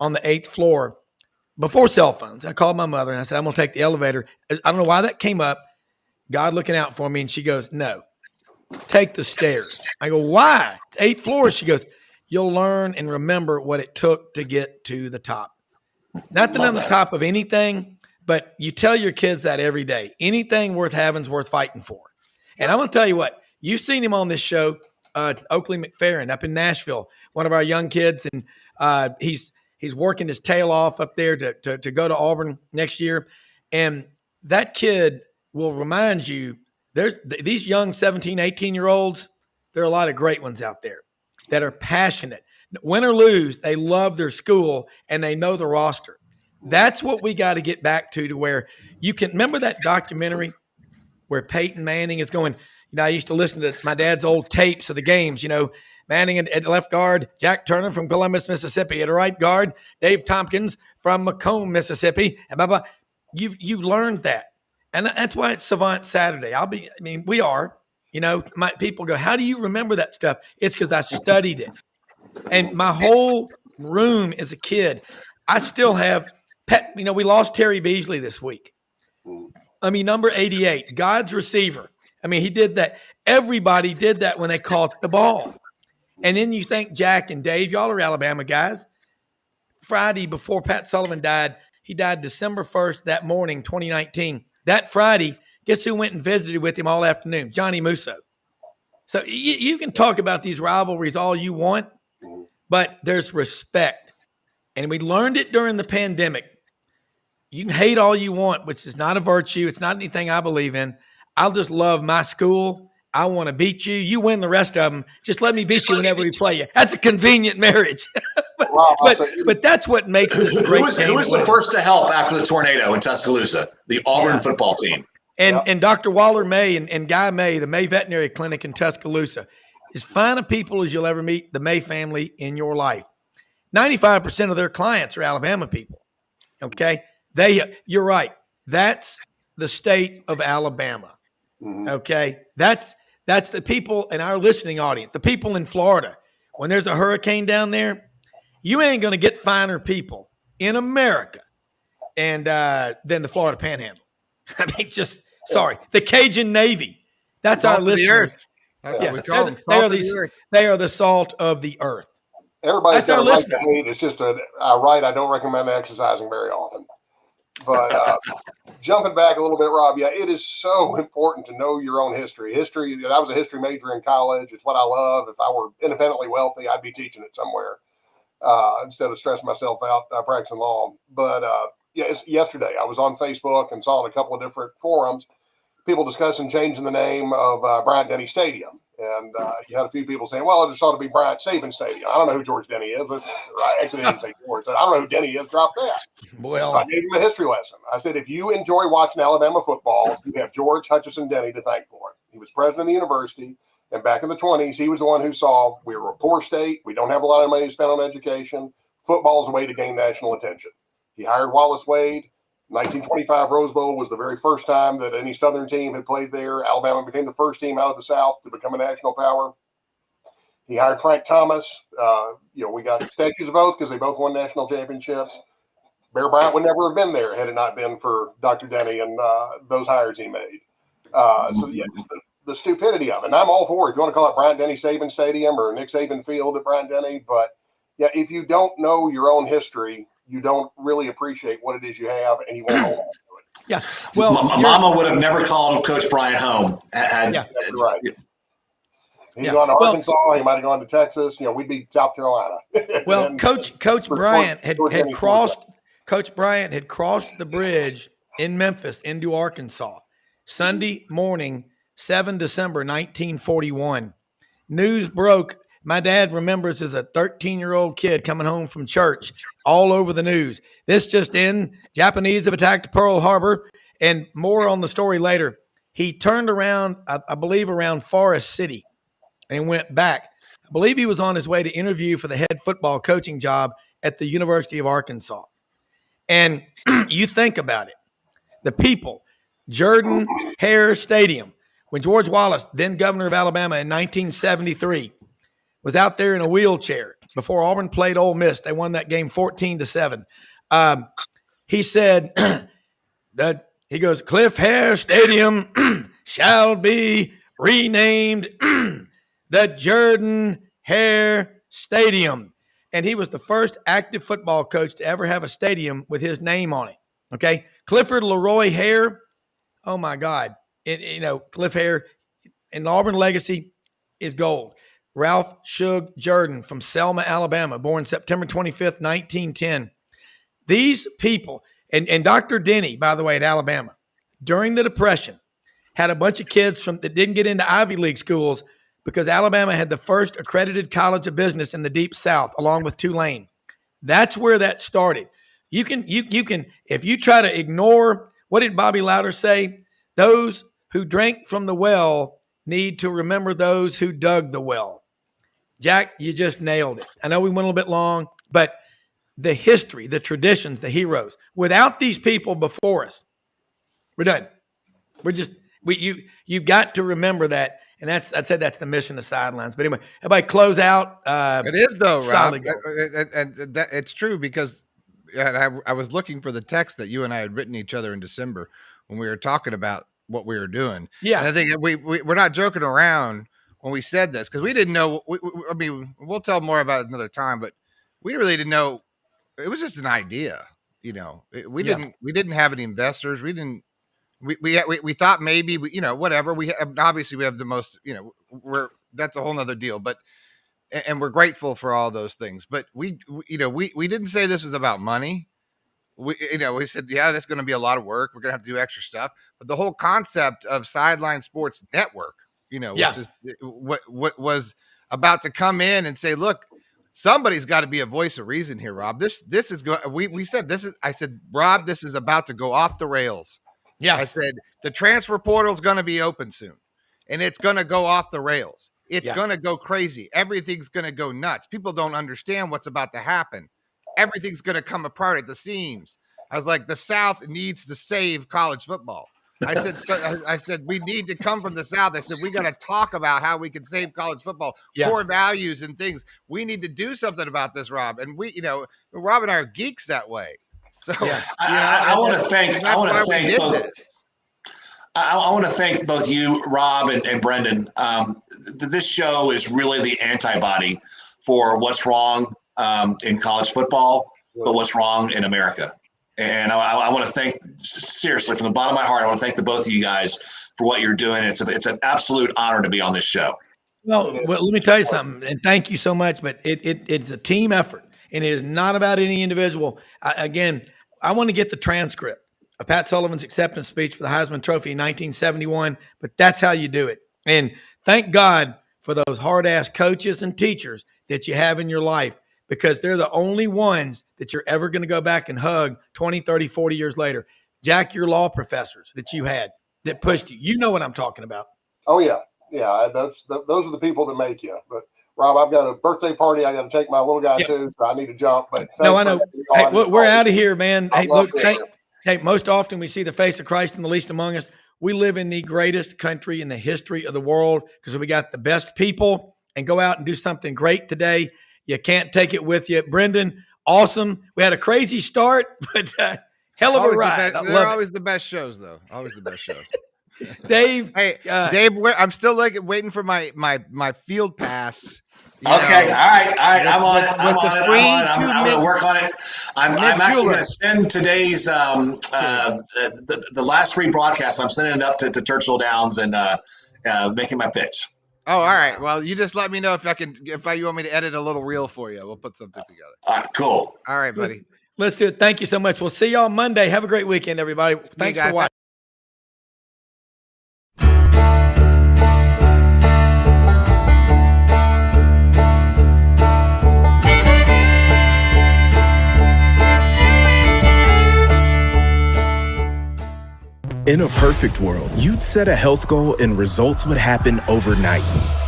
on the 8th floor before cell phones. I called my mother and I said, I'm going to take the elevator. I don't know why that came up. God looking out for me. And she goes, no, take the stairs. I go, why? It's 8 floors. She goes, you'll learn and remember what it took to get to the top. Not that I'm the top of anything, but you tell your kids that every day. Anything worth having is worth fighting for. And I'm going to tell you what, you've seen him on this show, Oakley McFerrin up in Nashville, one of our young kids. And he's working his tail off up there to go to Auburn next year. And that kid will remind you, these young 17, 18-year-olds, there are a lot of great ones out there that are passionate. Win or lose, they love their school and they know the roster. That's what we got to get back to where you can remember that documentary where Peyton Manning is going, I used to listen to my dad's old tapes of the games, Manning at left guard, Jack Turner from Columbus, Mississippi. At right guard, Dave Tompkins from Macomb, Mississippi. And blah, blah. You learned that. And that's why it's Savant Saturday. We are, my people go, how do you remember that stuff? It's because I studied it. And my whole room as a kid, I still have we lost Terry Beasley this week. Number 88, God's receiver. I mean, he did that. Everybody did that when they caught the ball. And then you think Jack and Dave, y'all are Alabama guys. Friday before Pat Sullivan died, he died December 1st that morning, 2019. That Friday, guess who went and visited with him all afternoon? Johnny Musso. So you can talk about these rivalries all you want, but there's respect. And we learned it during the pandemic. You can hate all you want, which is not a virtue. It's not anything I believe in. I'll just love my school. I want to beat you. You win the rest of them. Just let me beat you whenever we play you. That's a convenient marriage. but that's what makes this a great game.
Who was the first to help after the tornado in Tuscaloosa? The Auburn football team.
And Dr. Waller May and Guy May, the May Veterinary Clinic in Tuscaloosa, as fine of people as you'll ever meet, the May family in your life. 95% of their clients are Alabama people. Okay? You're right. That's the state of Alabama. Okay? That's the people in our listening audience, the people in Florida. When there's a hurricane down there, you ain't going to get finer people in America and than the Florida Panhandle. I mean, sorry, the Cajun Navy. That's our listeners.
That's what we call them.
They are the salt of the earth.
Everybody's got a right to hate. It's just a right I don't recommend exercising very often. But jumping back a little bit, Rob, it is so important to know your own history. I was a history major in college. It's what I love. If I were independently wealthy, I'd be teaching it somewhere instead of stressing myself out practicing law. But yesterday I was on Facebook and saw in a couple of different forums people discussing changing the name of Bryant-Denny Stadium. And you had a few people saying, well, it just ought to be Bryant-Sabin Stadium. I don't know who George Denny is. I actually didn't say George. I don't know who Denny is. Drop that.
Well,
so I gave him a history lesson. I said, if you enjoy watching Alabama football, you have George Hutchinson Denny to thank for it. He was president of the university. And back in the 1920s, he was the one who saw we were a poor state. We don't have a lot of money to spend on education. Football is a way to gain national attention. He hired Wallace Wade. 1925 Rose Bowl was the very first time that any Southern team had played there. Alabama became the first team out of the South to become a national power. He hired Frank Thomas. We got statues of both because they both won national championships. Bear Bryant would never have been there had it not been for Dr. Denny and those hires he made. Just the stupidity of it. And I'm all for it. If you want to call it Bryant-Denny Sabin Stadium or Nick Saban Field at Bryant-Denny, but if you don't know your own history, you don't really appreciate what it is you have, and you won't hold on to it.
Yeah. Well,
Mama would have never called Coach Bryant home.
Right. He's gone to Arkansas. He might have gone to Texas. We'd be South Carolina.
Well, Coach Bryant had crossed. Coach Bryant had crossed the bridge in Memphis into Arkansas Sunday morning, 7 December 1941. News broke. My dad remembers as a 13-year-old kid coming home from church, all over the news. This just in, Japanese have attacked Pearl Harbor, and more on the story later. He turned around, I believe, around Forest City and went back. I believe he was on his way to interview for the head football coaching job at the University of Arkansas. And you think about it. The people, Jordan Hare Stadium, when George Wallace, then governor of Alabama in 1973, was out there in a wheelchair before Auburn played Ole Miss. They won that game 14-7. He said that he goes, Cliff Hare Stadium shall be renamed the Jordan Hare Stadium. And he was the first active football coach to ever have a stadium with his name on it. Okay. Clifford Leroy Hare. Oh my God. Cliff Hare and Auburn legacy is gold. Ralph Shug Jordan from Selma, Alabama, born September 25th, 1910. These people, and Dr. Denny, by the way, at Alabama, during the Depression, had a bunch of kids that didn't get into Ivy League schools because Alabama had the first accredited college of business in the Deep South, along with Tulane. That's where that started. You can, if you try to ignore, what did Bobby Louder say? Those who drank from the well need to remember those who dug the well. Jack, you just nailed it. I know we went a little bit long, but the history, the traditions, the heroes, without these people before us, we're done. You got to remember that. And I'd say that's the mission of Sidelines. But anyway, everybody close out.
It is though, Rob. And it's true because I was looking for the text that you and I had written each other in December when we were talking about what we were doing.
Yeah.
And I think we're not joking around when we said this, because we didn't know. I mean, we'll tell more about it another time, but we really didn't know. It was just an idea, we didn't have any investors. We thought maybe whatever obviously we have the most, that's a whole nother deal, but, and we're grateful for all those things, but we didn't say this was about money. We said, yeah, that's going to be a lot of work. We're going to have to do extra stuff, but the whole concept of Sideline Sports Network, which is what was about to come in and say, look, somebody's got to be a voice of reason here, Rob. This is we said this is. I said, Rob, this is about to go off the rails. Yeah, I said the transfer portal is going to be open soon, and it's going to go off the rails. It's going to go crazy. Everything's going to go nuts. People don't understand what's about to happen. Everything's going to come apart at the seams. I was like, the South needs to save college football. I said, we need to come from the South. I said, we got to talk about how we can save college football, core values and things. We need to do something about this, Rob. And Rob and I are geeks that way. So
I want to thank both you, Rob, and Brenden. This show is really the antibody for what's wrong in college football, but what's wrong in America. And I want to thank, seriously, from the bottom of my heart, I want to thank the both of you guys for what you're doing. It's an absolute honor to be on this show.
Well, let me tell you something, and thank you so much, but it's a team effort, and it is not about any individual. Again, I want to get the transcript of Pat Sullivan's acceptance speech for the Heisman Trophy in 1971, but that's how you do it. And thank God for those hard-ass coaches and teachers that you have in your life, because they're the only ones that you're ever going to go back and hug 20, 30, 40 years later. Jack, your law professors that you had that pushed you. You know what I'm talking about.
Oh, yeah. Yeah, those are the people that make you. But, Rob, I've got a birthday party. I got to take my little guy, too, so I need to jump. But
no, I know. Hey, we're out of here, man. Hey, look, most often we see the face of Christ in the least among us. We live in the greatest country in the history of the world because we got the best people, and go out and do something great today. You can't take it with you. Brenden, awesome. We had a crazy start, but hell of a ride.
They're always the best shows, though. Always the best shows.
Dave.
Hey, Dave, I'm still waiting for my field pass.
Okay. All right. I'm on it. I'm going to work on it. I'm actually going to send today's the last free broadcast. I'm sending it up to Churchill Downs and making my pitch.
Oh, all right. Well, you just let me know if you want me to edit a little reel for you. We'll put something together.
All right, cool.
All right, buddy.
Let's do it. Thank you so much. We'll see y'all Monday. Have a great weekend, everybody. Thanks for watching.
In a perfect world, you'd set a health goal and results would happen overnight.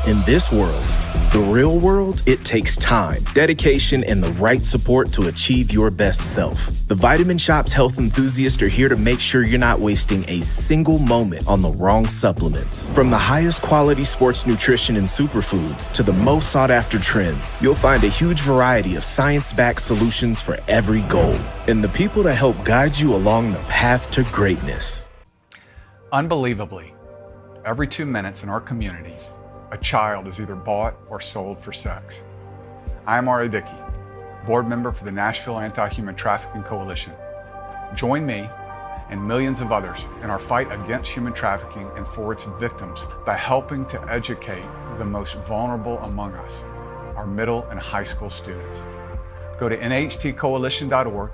In this world, the real world, it takes time, dedication, and the right support to achieve your best self. The Vitamin Shoppe health enthusiasts are here to make sure you're not wasting a single moment on the wrong supplements. From the highest quality sports nutrition and superfoods to the most sought after trends, you'll find a huge variety of science-backed solutions for every goal. And the people to help guide you along the path to greatness.
Unbelievably, every 2 minutes in our communities, a child is either bought or sold for sex. I am Ari Dickey, board member for the Nashville Anti-Human Trafficking Coalition. Join me and millions of others in our fight against human trafficking and for its victims by helping to educate the most vulnerable among us, our middle and high school students. Go to nhtcoalition.org,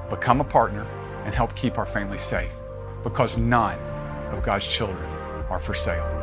become a partner, and help keep our families safe, because none of God's children are for sale.